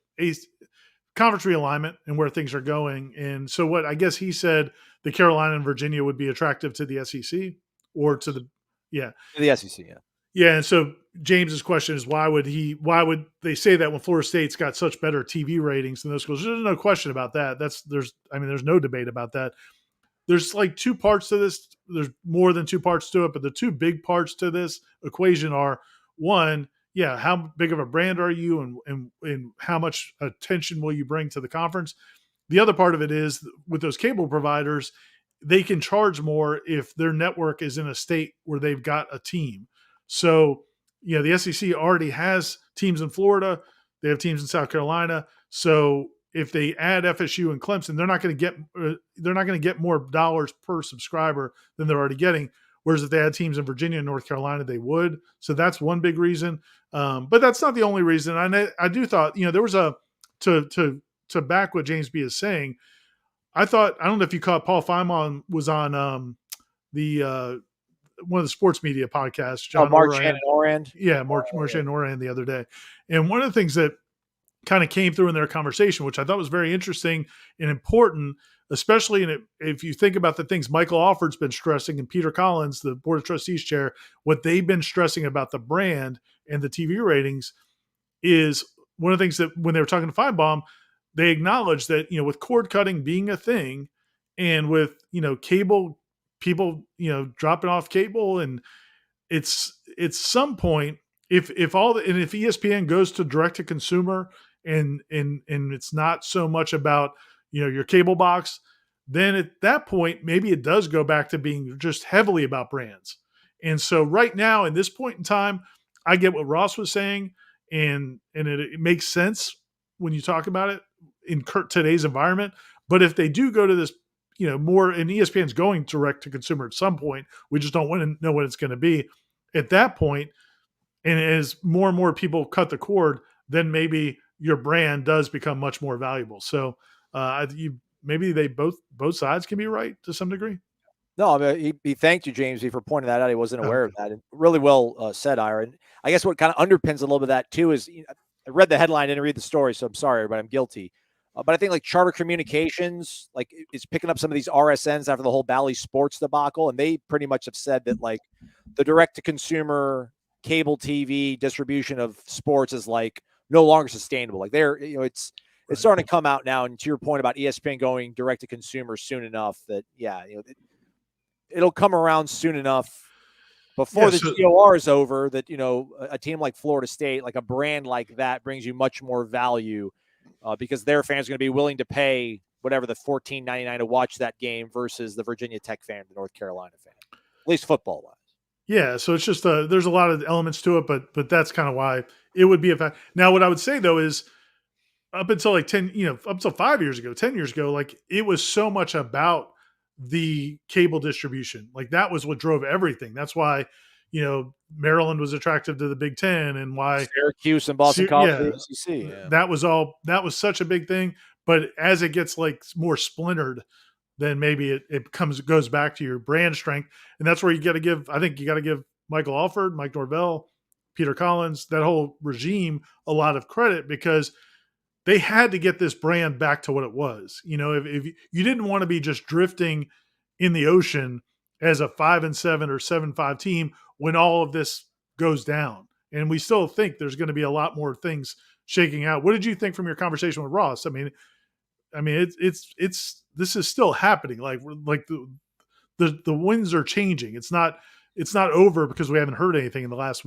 conference realignment and where things are going. And so what I guess he said, the Carolina and Virginia would be attractive to the SEC or to the SEC, yeah. Yeah, and so James's question is why would they say that when Florida State's got such better TV ratings than those schools? There's no question about that. There's no debate about that. There's like two parts to this. There's more than two parts to it, but the two big parts to this equation are, one, how big of a brand are you and how much attention will you bring to the conference? The other part of it is with those cable providers, they can charge more if their network is in a state where they've got a team. So, the SEC already has teams in Florida. They have teams in South Carolina. So if they add FSU and Clemson, they're not going to get more dollars per subscriber than they're already getting. Whereas if they had teams in Virginia and North Carolina, they would. So that's one big reason. But that's not the only reason. I do thought, there was to back what James B is saying. I thought, I don't know if you caught, Paul Feynman was on one of the sports media podcasts, John Marchand and Orand. Yeah, Marchand and Orand the other day. And one of the things that kind of came through in their conversation, which I thought was very interesting and important, especially if you think about the things Michael Alford's been stressing and Peter Collins, the Board of Trustees chair, what they've been stressing about the brand and the TV ratings is one of the things that when they were talking to Feinbaum, they acknowledged that, with cord cutting being a thing and with, cable people, dropping off cable, and it's some point if ESPN goes to direct to consumer and it's not so much about, your cable box, then at that point, maybe it does go back to being just heavily about brands. And so right now, in this point in time, I get what Ross was saying, and it makes sense when you talk about it in today's environment. But if they do go to this, more, and ESPN's going direct to consumer at some point, we just don't want to know what it's going to be at that point. And as more and more people cut the cord, then maybe your brand does become much more valuable. So maybe they both sides can be right to some degree. No, I mean, he thanked you, James, for pointing that out. He wasn't aware of that. And really well said, Ira. And I guess what kind of underpins a little bit of that too is, I read the headline, didn't read the story, so I'm sorry, but I'm guilty. But I think like Charter Communications, is picking up some of these RSNs after the whole Bally Sports debacle, and they pretty much have said that the direct to consumer cable TV distribution of sports is no longer sustainable. Like it's starting to come out now. And to your point about ESPN going direct to consumer soon enough, that it'll come around soon enough before the GOR is over, that, a team like Florida State, like a brand like that, brings you much more value because their fans are going to be willing to pay whatever the $14.99 to watch that game versus the Virginia Tech fan, the North Carolina fan, at least football wise. Yeah, so it's just there's a lot of elements to it, but that's kind of why it would be a fact. Now, what I would say though is, up until like 10, up until 5 years ago, 10 years ago, like it was so much about the cable distribution. Like that was what drove everything. That's why, Maryland was attractive to the Big Ten, and why Syracuse and Boston College, the ACC. Yeah. That was such a big thing. But as it gets like more splintered, then maybe it goes back to your brand strength. And that's where you got to give Michael Alford, Mike Norvell, Peter Collins, that whole regime a lot of credit, because they had to get this brand back to what it was. If you didn't want to be just drifting in the ocean as a 5-7 or 7-5 team when all of this goes down. And we still think there's going to be a lot more things shaking out. What did you think from your conversation with Ross? I mean, it's this is still happening. Like the winds are changing. It's not over because we haven't heard anything in the last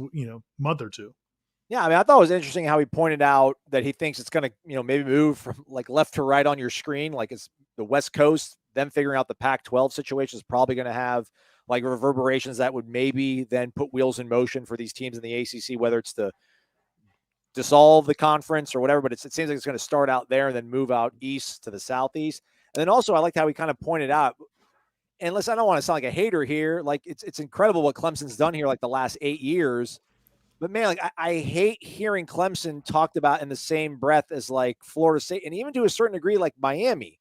month or two. Yeah, I mean, I thought it was interesting how he pointed out that he thinks it's going to, maybe move from like left to right on your screen. Like it's the West Coast, them figuring out the Pac-12 situation is probably going to have like reverberations that would maybe then put wheels in motion for these teams in the ACC, whether it's to dissolve the conference or whatever. But it seems like it's going to start out there and then move out east to the Southeast. And then also I liked how he kind of pointed out, and listen, I don't want to sound like a hater here. Like it's incredible what Clemson's done here like the last 8 years. But man, like I hate hearing Clemson talked about in the same breath as like Florida State, and even to a certain degree like Miami.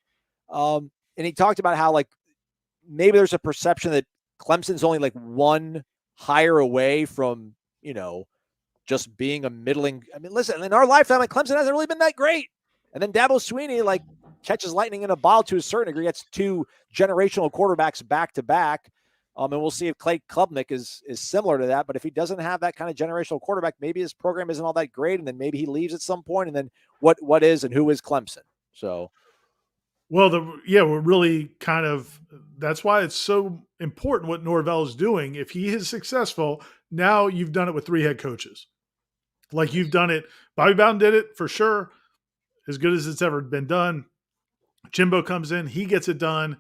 And he talked about how like maybe there's a perception that Clemson's only like one hire away from just being a middling. I mean, listen, in our lifetime, like Clemson hasn't really been that great. And then Dabo Swinney like catches lightning in a bottle to a certain degree. That's 2 generational quarterbacks back to back. And we'll see if Clay Klubnik is similar to that. But if he doesn't have that kind of generational quarterback, maybe his program isn't all that great. And then maybe he leaves at some point. And then what is and who is Clemson? So, well, we're really kind of, that's why it's so important what Norvell is doing. If he is successful, now you've done it with 3 head coaches. Like you've done it. Bobby Bowden did it for sure, as good as it's ever been done. Jimbo comes in, he gets it done.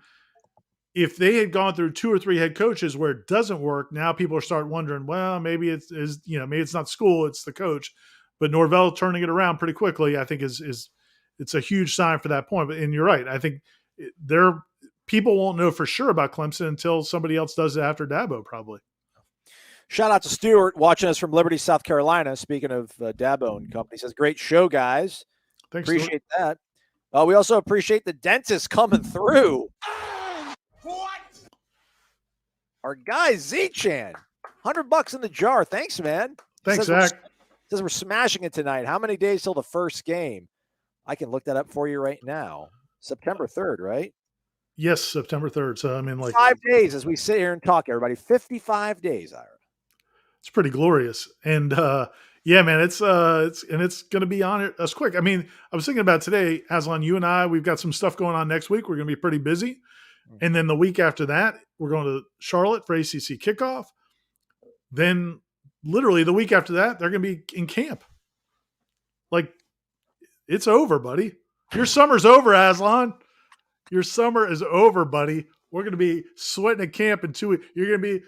If they had gone through 2 or 3 head coaches where it doesn't work, now people start wondering, well, maybe maybe it's not school, it's the coach. But Norvell turning it around pretty quickly, I think is it's a huge sign for that point. And you're right. I think people won't know for sure about Clemson until somebody else does it after Dabo, probably. Shout out to Stuart watching us from Liberty, South Carolina. Speaking of Dabo and company, says great show, guys. Thanks, appreciate Stuart. That. We also appreciate the dentist coming through. What? Our guy Z-Chan, $100 in the jar. Thanks, man. Thanks, Zach. Says we're smashing it tonight. How many days till the first game? I can look that up for you right now. September 3rd, right? Yes, September 3rd. So I mean, like 5 days as we sit here and talk, everybody. 55 days, Ira. It's pretty glorious. And yeah, man, it's going to be on us quick. I mean, I was thinking about today, Aslan, you and I, we've got some stuff going on next week. We're going to be pretty busy. And then the week after that, we're going to Charlotte for ACC kickoff. Then literally the week after that, they're going to be in camp. Like, it's over, buddy. Your summer's over, Aslan. Your summer is over, buddy. We're going to be sweating at camp in 2 weeks. You're going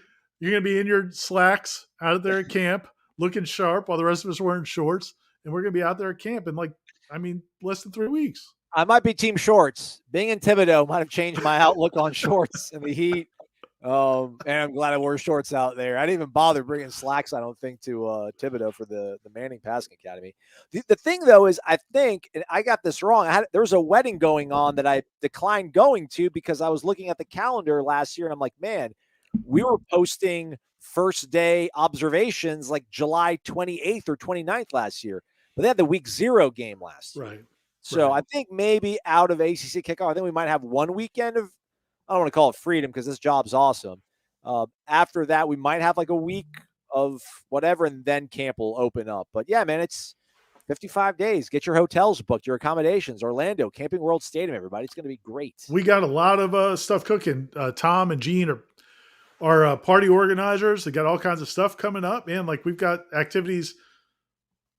to be in your slacks out there at camp, looking sharp while the rest of us are wearing shorts. And we're going to be out there at camp in less than 3 weeks. I might be team shorts. Being in Thibodeau might have changed my outlook on shorts in the heat. And I'm glad I wore shorts out there. I didn't even bother bringing slacks, I don't think, to Thibodeau for the Manning Passing Academy. The thing, though, is I think, and I got this wrong, there was a wedding going on that I declined going to because I was looking at the calendar last year, and I'm like, man, we were posting first day observations like July 28th or 29th last year. But they had the week 0 game last year. Right. So I think maybe out of ACC kickoff, I think we might have one weekend of, I don't want to call it freedom because this job's awesome. After that, we might have like a week of whatever, and then camp will open up. But yeah, man, it's 55 days. Get your hotels booked, your accommodations, Orlando, Camping World Stadium, everybody. It's going to be great. We got a lot of stuff cooking. Tom and Gene are party organizers. They got all kinds of stuff coming up, man. Like we've got activities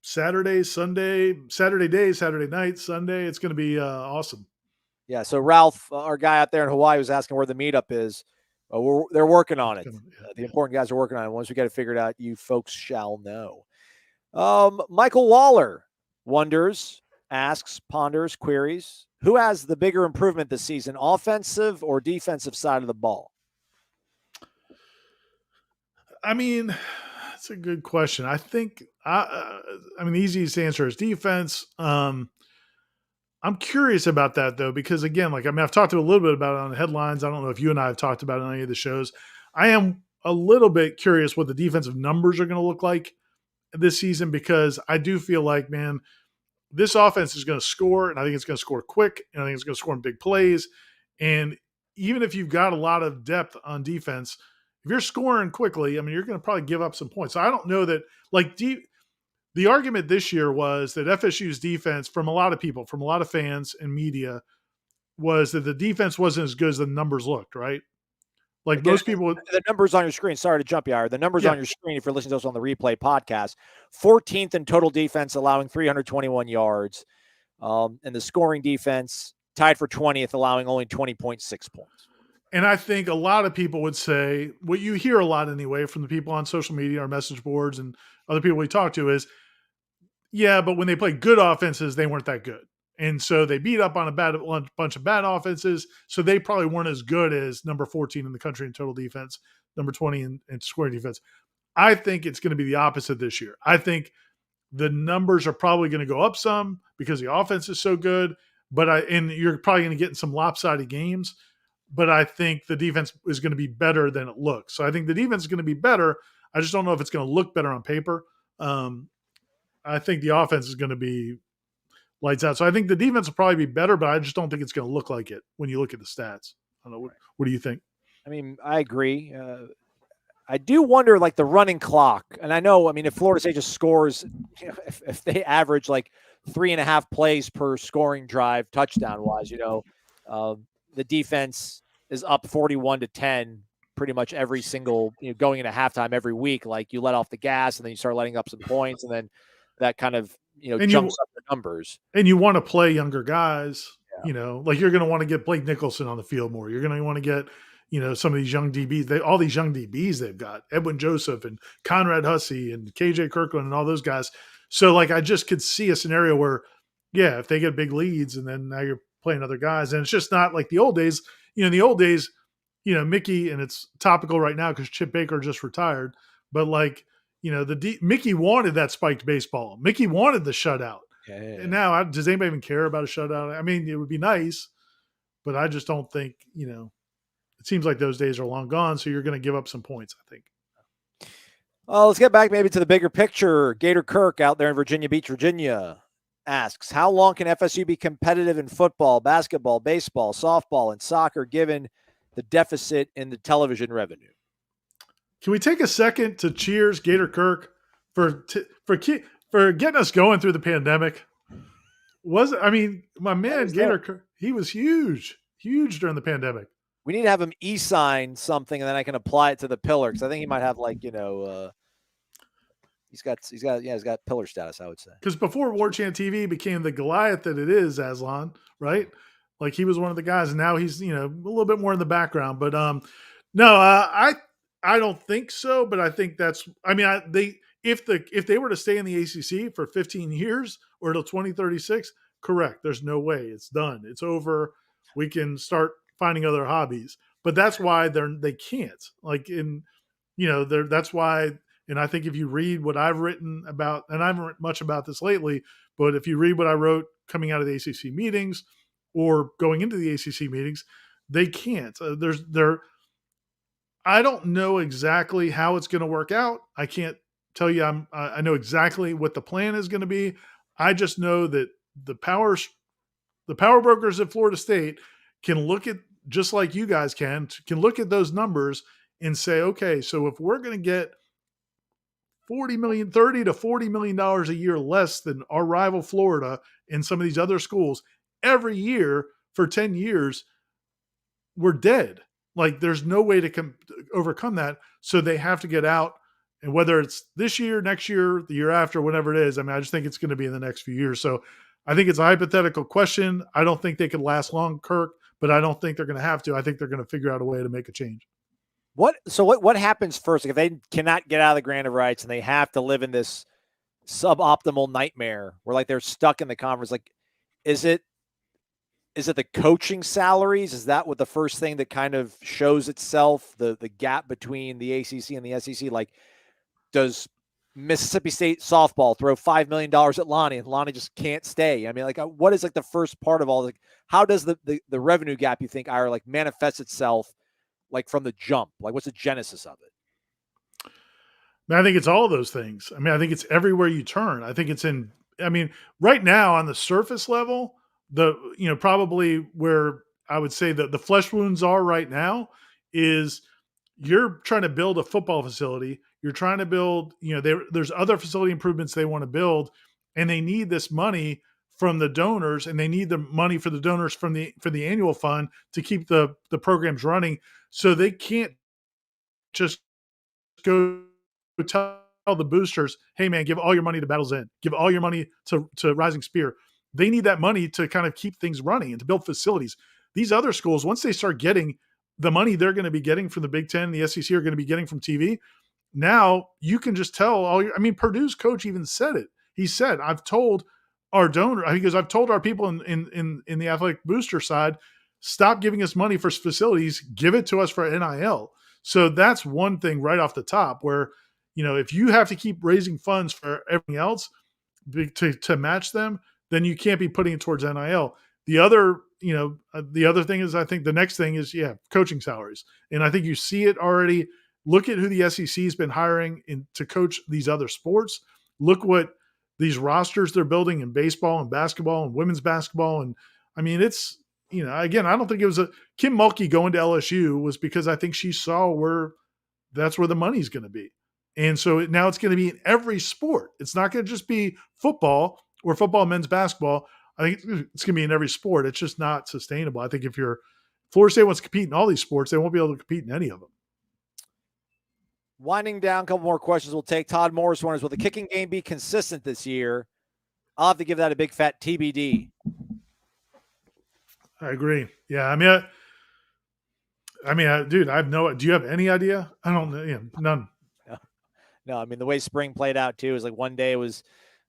Saturday, Sunday, Saturday day, Saturday night, Sunday. It's going to be awesome. Yeah. So Ralph, our guy out there in Hawaii, was asking where the meetup is. They're working on it. The important guys are working on it. Once we get it figured out, you folks shall know. Michael Waller wonders, asks, ponders, queries, who has the bigger improvement this season, offensive or defensive side of the ball? I mean, that's a good question. I think, the easiest answer is defense. I'm curious about that though, because again, I've talked a little bit about it on the headlines. I don't know if you and I have talked about it on any of the shows. I am a little bit curious what the defensive numbers are going to look like this season, because I do feel like, man, this offense is going to score, and I think it's going to score quick, and I think it's going to score in big plays. And even if you've got a lot of depth on defense, if you're scoring quickly, you're going to probably give up some points. So I don't know that, the argument this year was that FSU's defense, from a lot of people, from a lot of fans and media, was that the defense wasn't as good as the numbers looked, right? Like Again, most people, the numbers on your screen. Sorry to jump you, Ira. The numbers on your screen, if you're listening to us on the replay podcast, 14th in total defense, allowing 321 yards, and the scoring defense tied for 20th, allowing only 20.6 points. And I think a lot of people would say, what you hear a lot anyway from the people on social media or message boards and other people we talk to is, yeah, but when they play good offenses, they weren't that good. And so they beat up on a bunch of bad offenses. So they probably weren't as good as number 14 in the country in total defense, number 20 in scoring defense. I think it's going to be the opposite this year. I think the numbers are probably going to go up some because the offense is so good, and you're probably going to get in some lopsided games. But I think the defense is going to be better than it looks. So I think the defense is going to be better. I just don't know if it's going to look better on paper. I think the offense is going to be lights out. So I think the defense will probably be better, but I just don't think it's going to look like it when you look at the stats. I don't know. What do you think? I agree. I do wonder, the running clock. And I know, if Florida State just scores, if they average 3.5 plays per scoring drive, touchdown-wise, the defense is up 41-10 pretty much every single, going into halftime every week. You let off the gas and then you start letting up some points, and then that kind of, jumps up the numbers. And you want to play younger guys, you're going to want to get Blake Nicholson on the field more. You're going to want to get, some of these young DBs, all these young DBs they've got, Edwin Joseph and Conrad Hussey and KJ Kirkland and all those guys. So I just could see a scenario where, if they get big leads and then now you're playing other guys, and it's just not like the old days. In the old days, Mickey, and it's topical right now because Chip Baker just retired, but Mickey wanted that spiked baseball. Mickey wanted the shutout. Yeah. And now, does anybody even care about a shutout? It would be nice, but I just don't think, it seems like those days are long gone. So you're going to give up some points, I think. Well, let's get back maybe to the bigger picture. Gator Kirk out there in Virginia Beach, Virginia, asks, how long can FSU be competitive in football, basketball, baseball, softball, and soccer, given the deficit in the television revenue? Can we take a second to cheers Gator Kirk for getting us going through the pandemic? My man Gator Kirk, he was huge during the pandemic. We need to have him e-sign something, and then I can apply it to the pillar, because I think he might have he's got pillar status, I would say. Because before Warchant TV became the Goliath that it is, Aslan, right? He was one of the guys, and now he's a little bit more in the background. But no, I don't think so. But I think that's if they were to stay in the ACC for 15 years or till 2036, correct. There's no way it's done. It's over. We can start finding other hobbies. But that's why they can't. That's why. And I think if you read what I've written about, and I haven't written much about this lately, but if you read what I wrote coming out of the ACC meetings or going into the ACC meetings, they can't. I don't know exactly how it's going to work out. I can't tell you. I know exactly what the plan is going to be. I just know that the power brokers at Florida State can look at, just like you guys can look at those numbers and say, okay, so if we're going to get $30 to $40 million a year less than our rival Florida and some of these other schools every year for 10 years, we're dead. Like there's no way to overcome that. So they have to get out. And whether it's this year, next year, the year after, whatever it is, I mean, I just think it's going to be in the next few years. So I think it's a hypothetical question. I don't think they could last long, Kirk, but I don't think they're going to have to. I think they're going to figure out a way to make a change. What happens first? Like if they cannot get out of the grant of rights and they have to live in this suboptimal nightmare where like they're stuck in the conference, like is it the coaching salaries? Is that what the first thing that kind of shows itself, the gap between the ACC and the SEC? Like, does Mississippi State softball throw $5 million at Lonnie and Lonnie just can't stay? I mean, like, what is like the first part of all? Like, how does the revenue gap, you think, Ira, like manifests itself, like from the jump? Like, what's the genesis of it? I think it's all of those things. I mean, I think it's everywhere you turn. I think it's in. I mean, right now on the surface level, probably where I would say that the flesh wounds are right now is you're trying to build a football facility. You're trying to build, there's other facility improvements they want to build, and they need this money from the donors, and they need the money for the donors for the annual fund to keep the programs running. So they can't just go tell the boosters, hey man, give all your money to Battle's End, give all your money to Rising Spear. They need that money to kind of keep things running and to build facilities. These other schools, once they start getting the money they're going to be getting from the Big Ten, the SEC are going to be getting from TV, now you can just tell Purdue's coach even said it. He said, I've told our donor, because I've told our people in the athletic booster side, stop giving us money for facilities, give it to us for NIL. So that's one thing right off the top where, if you have to keep raising funds for everything else to match them, then you can't be putting it towards NIL. The other thing is, I think the next thing is, coaching salaries. And I think you see it already. Look at who the SEC has been hiring to coach these other sports. Look what these rosters they're building in baseball and basketball and women's basketball. And I mean, it's, again, I don't think it was Kim Mulkey going to LSU was because I think she saw that's where the money's going to be. And so now it's going to be in every sport. It's not going to just be football or football, men's basketball. I think it's going to be in every sport. It's just not sustainable. I think if Florida State wants to compete in all these sports, they won't be able to compete in any of them. Winding down, a couple more questions we'll take. Todd Morris wonders, will the kicking game be consistent this year? I'll have to give that a big fat TBD. I agree. Yeah, dude, I have do you have any idea? I don't know. Yeah, none. No, I mean, the way spring played out, too, is like one day it was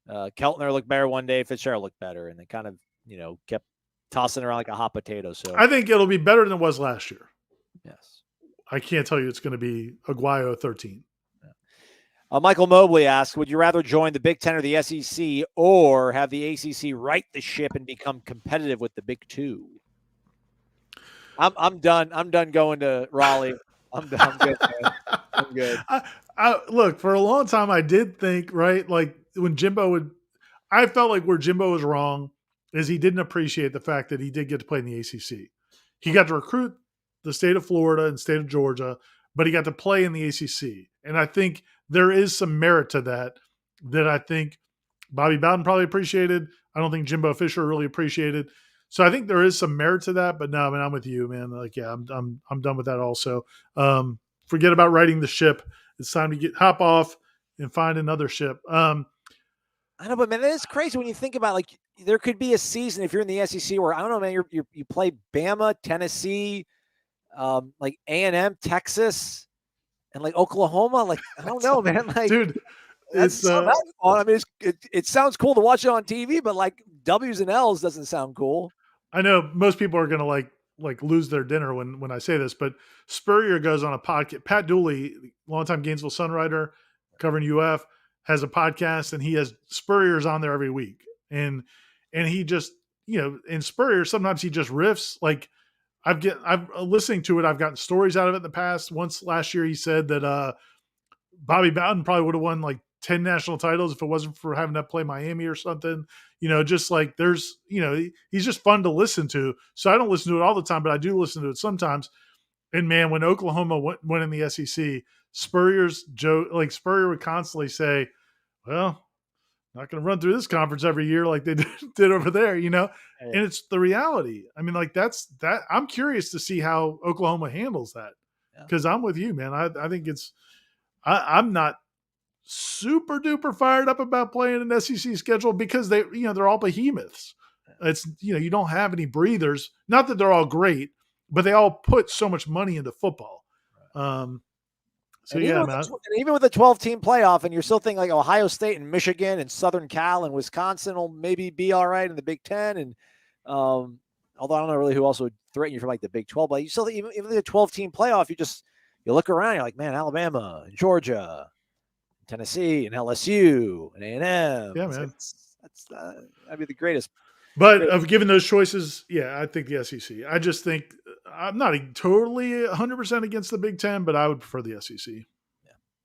Keltner looked better, one day Fitzgerald looked better, and they kind of, kept tossing around like a hot potato. So I think it'll be better than it was last year. Yes. I can't tell you it's going to be Aguayo 13. Michael Mobley asks, would you rather join the Big Ten or the SEC or have the ACC right the ship and become competitive with the Big Two? I'm done. I'm done going to Raleigh. I'm good, man. I'm good. Look, for a long time, I did think, right, like when I felt like where Jimbo was wrong is he didn't appreciate the fact that he did get to play in the ACC. He got to recruit the state of Florida and state of Georgia, but he got to play in the ACC. And I think there is some merit to that I think Bobby Bowden probably appreciated. I don't think Jimbo Fisher really appreciated. So I think there is some merit to that, but no, I mean, I'm with you, man. Like, yeah, I'm done with that also. Forget about riding the ship. It's time to hop off and find another ship. I know, but man, that is crazy when you think about, like, there could be a season if you're in the SEC where, I don't know, man, you play Bama, Tennessee, like A&M, Texas, and like Oklahoma. Like, I don't know, man. Like, dude, it's I mean, it sounds cool to watch it on TV, but like W's and L's doesn't sound cool. I know most people are going to like lose their dinner when I say this, but Spurrier goes on a podcast. Pat Dooley, longtime Gainesville Sun writer covering UF, has a podcast, and he has Spurrier's on there every week. And he just, in Spurrier, sometimes he just riffs. Like I've listening to it. I've gotten stories out of it in the past. Once last year, he said that Bobby Bowden probably would have won like 10 national titles if it wasn't for having to play Miami or something. Just like there's, he's just fun to listen to. So I don't listen to it all the time, but I do listen to it sometimes. And man, when Oklahoma went in the SEC, Spurrier's Joe, like Spurrier would constantly say, well, not going to run through this conference every year like they did over there, Hey, and it's the reality. I mean, like that. I'm curious to see how Oklahoma handles that, yeah. because I'm with you, man. I think I'm not super duper fired up about playing an SEC schedule because they're all behemoths. It's, you don't have any breathers. Not that they're all great, but they all put so much money into football. So And yeah, even man. even with a 12-team playoff, and you're still thinking like Ohio State and Michigan and Southern Cal and Wisconsin will maybe be all right in the Big Ten. And although I don't know really who else would threaten you from like the Big 12, but you still even the 12-team playoff, you look around, you're like, man, Alabama and Georgia, Tennessee and LSU and A&M. Yeah, man. That'd be the greatest. But of given those choices, yeah, I think the SEC. I just think I'm not totally 100% against the Big Ten, but I would prefer the SEC.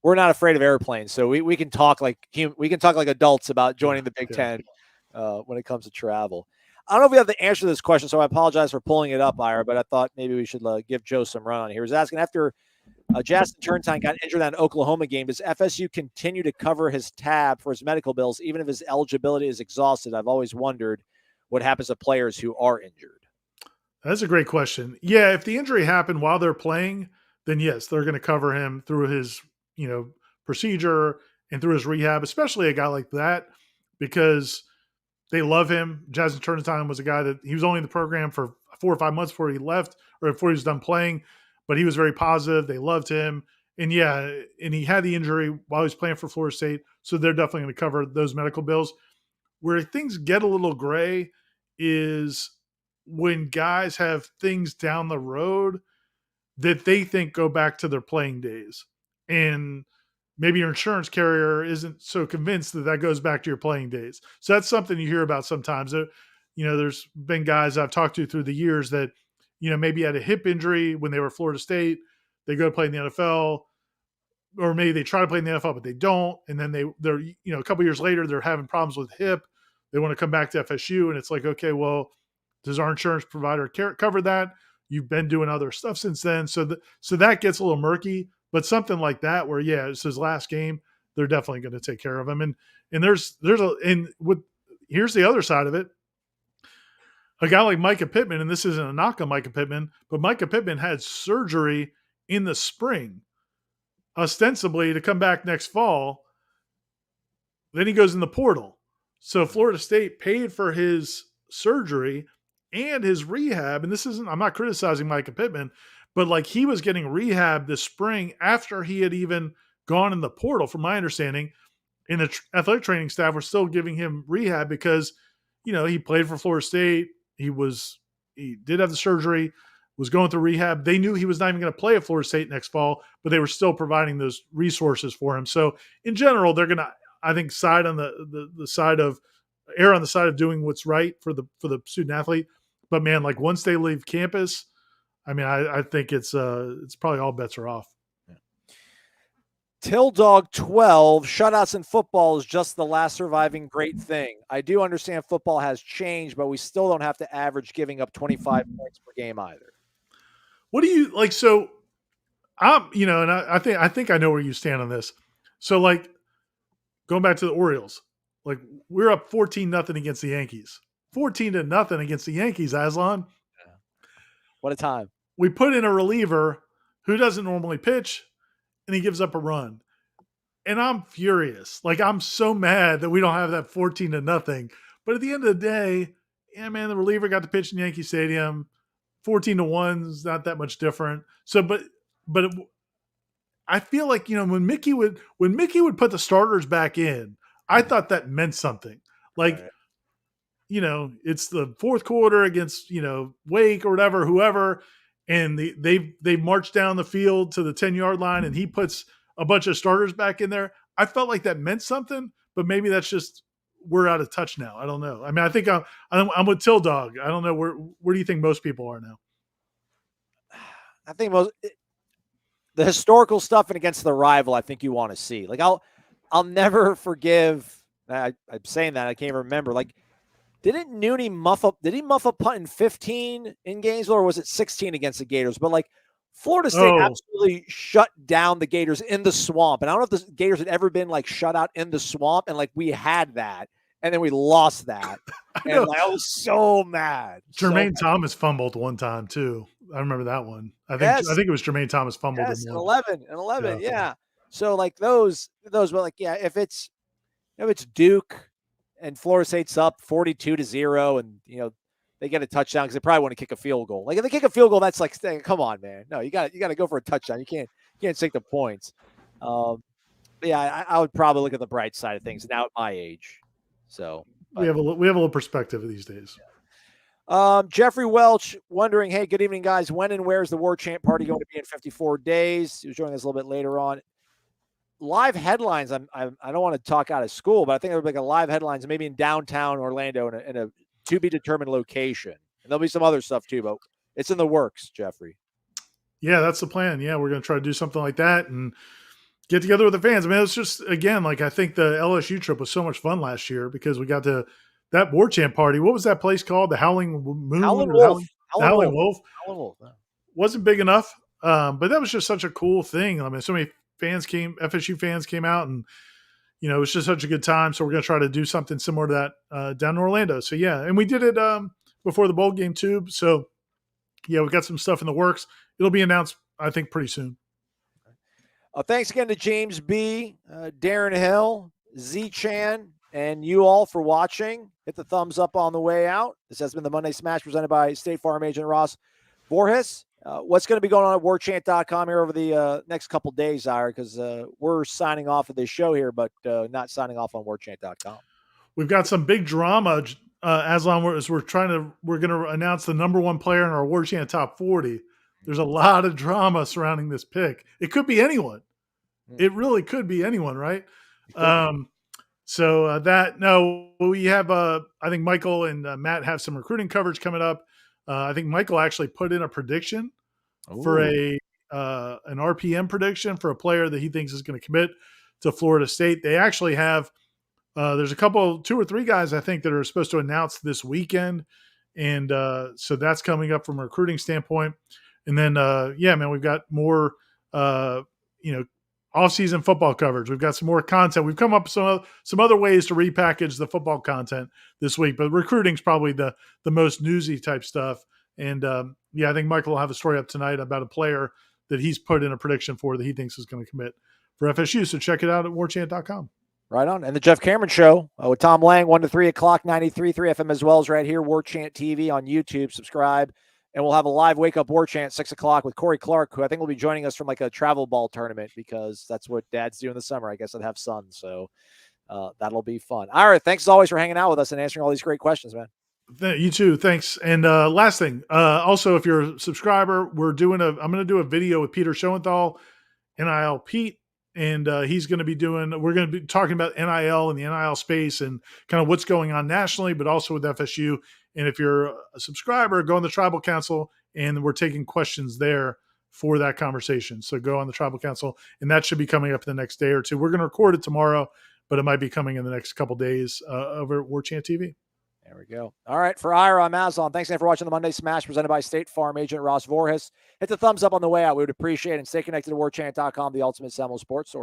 We're not afraid of airplanes, so we can talk like adults about joining the Big Ten when it comes to travel. I don't know if we have the answer to this question, so I apologize for pulling it up, Ira, but I thought maybe we should give Joe some run on here. He was asking, after Justin Turntine got injured in that Oklahoma game, does FSU continue to cover his tab for his medical bills even if his eligibility is exhausted? I've always wondered what happens to players who are injured. That's a great question. Yeah, if the injury happened while they're playing, then yes, they're going to cover him through his, procedure and through his rehab, especially a guy like that, because they love him. Jasmine Turntine was a guy that he was only in the program for 4 or 5 months before he left or before he was done playing, but he was very positive. They loved him. And yeah, and he had the injury while he was playing for Florida State. So they're definitely going to cover those medical bills. Where things get a little gray is when guys have things down the road that they think go back to their playing days. And maybe your insurance carrier isn't so convinced that goes back to your playing days. So that's something you hear about sometimes. There's been guys I've talked to through the years that, maybe had a hip injury when they were at Florida State. They go to play in the NFL, or maybe they try to play in the NFL, but they don't. And then they're a couple years later, they're having problems with hip. They want to come back to FSU, and it's like, okay, well, does our insurance provider cover that? You've been doing other stuff since then. So that gets a little murky, but something like that where, yeah, it's his last game, they're definitely going to take care of him. And here's the other side of it. A guy like Micah Pittman, and this isn't a knock on Micah Pittman, but Micah Pittman had surgery in the spring, ostensibly to come back next fall. Then he goes in the portal. So Florida State paid for his surgery and his rehab. And I'm not criticizing Micah Pittman, but like he was getting rehab this spring after he had even gone in the portal, from my understanding. And the athletic training staff were still giving him rehab because, he played for Florida State. He did have the surgery, was going through rehab. They knew he was not even going to play at Florida State next fall, but they were still providing those resources for him. So in general, they're going to, I think, err on the side of doing what's right for the student athlete. But man, like once they leave campus, I mean, I think it's probably all bets are off. Till Dog 12, shutouts in football is just the last surviving great thing. I do understand football has changed, but we still don't have to average giving up 25 points per game either. What do you like? So and I think I know where you stand on this. So like going back to the Orioles, like we're up 14-0 against the Yankees. 14-0 against the Yankees, Aslan. What a time. We put in a reliever who doesn't normally pitch, and he gives up a run. And I'm furious. Like, I'm so mad that we don't have that 14-0. But at the end of the day, yeah, man, the reliever got to pitch in Yankee Stadium. 14-1 is not that much different. So, but I feel like, when Mickey would put the starters back in, I thought that meant something. Like, right. It's the fourth quarter against, Wake or whatever, whoever, and they march down the field to the 10-yard line, and he puts a bunch of starters back in there. I felt like that meant something, but maybe that's just we're out of touch now. I don't know. I mean, I think I'm with Till Dog. I don't know where do you think most people are now? I think the historical stuff and against the rival, I think you want to see. Like I'll never forgive. I'm saying that I can't remember. Like, didn't Nooney muff up? Did he muff a punt in 15 in Gainesville, or was it 16 against the Gators? But like Florida State Oh. absolutely shut down the Gators in the swamp. And I don't know if the Gators had ever been like shut out in the swamp. And like we had that. And then we lost that. And like I was so mad. Jermaine Thomas fumbled one time too. I remember that one. I think it was Jermaine Thomas fumbled Yes, in one. 11. Yeah. So like those, but like, yeah, if it's Duke and Florida State's up 42-0 and, they get a touchdown because they probably want to kick a field goal. Like if they kick a field goal, that's like, come on, man. No, you got to go for a touchdown. You can't take the points. But yeah, I would probably look at the bright side of things now at my age. So we have a little perspective these days. Jeffrey Welch wondering, hey, good evening, guys. When and where is the Warchant party going to be in 54 days? He was joining us a little bit later on. Live headlines. I don't want to talk out of school, but I think there'll be like a live headlines maybe in downtown Orlando in a to be determined location. And there'll be some other stuff too, but it's in the works, Jeffrey. Yeah, that's the plan. Yeah, we're going to try to do something like that and get together with the fans. I mean, it's just, again, like I think the LSU trip was so much fun last year because we got to that Warchant party. What was that place called? The Howling Moon? Howling Wolf. Howling Wolf. Howling Wolf. Wasn't big enough, but that was just such a cool thing. I mean, so many FSU fans came out and, it was just such a good time. So we're going to try to do something similar to that down in Orlando. So, yeah, and we did it before the bowl game too. So, yeah, we got some stuff in the works. It'll be announced, I think, pretty soon. Thanks again to James B., Darren Hill, Z Chan, and you all for watching. Hit the thumbs up on the way out. This has been the Monday Smash presented by State Farm agent Ross Voorhis. What's going to be going on at warchant.com here over the next couple days, Ira, because we're signing off of this show here, but not signing off on warchant.com. We've got some big drama, Aslan, as we're going to announce the number one player in our Warchant Top 40. There's a lot of drama surrounding this pick. It could be anyone. It really could be anyone, right? We have, I think Michael and Matt have some recruiting coverage coming up. I think Michael actually put in a prediction for an RPM prediction for a player that he thinks is going to commit to Florida State. They actually have, there's 2 or 3 guys I think that are supposed to announce this weekend. And so that's coming up from a recruiting standpoint. And then, we've got more, off-season football coverage. We've got some more content. We've come up with some other ways to repackage the football content this week, but recruiting's probably the most newsy type stuff. And I think Michael will have a story up tonight about a player that he's put in a prediction for that he thinks is going to commit for FSU. So check it out at warchant.com. Right on. And the Jeff Cameron Show with Tom Lang, 1 to 3 o'clock, 93.3 FM as well as right here, Warchant TV on YouTube. Subscribe. And we'll have a live wake-up Warchant 6 o'clock with Corey Clark, who I think will be joining us from like a travel ball tournament because that's what dads do in the summer. I guess I'd have sons. So that'll be fun. All right. Thanks as always for hanging out with us and answering all these great questions, man. You too. Thanks. And last thing, also, if you're a subscriber, I'm going to do a video with Peter Schoenthal, NIL Pete. And we're going to be talking about NIL and the NIL space and kind of what's going on nationally, but also with FSU. And if you're a subscriber, go on the Tribal Council, and we're taking questions there for that conversation. So go on the Tribal Council, and that should be coming up in the next day or two. We're going to record it tomorrow, but it might be coming in the next couple days over at Warchant TV. There we go. All right. For Ira, I'm Aslan. Thanks again for watching the Monday Smash presented by State Farm agent Ross Voorhis. Hit the thumbs up on the way out. We would appreciate it. And stay connected to warchant.com, the ultimate Seminole sports source.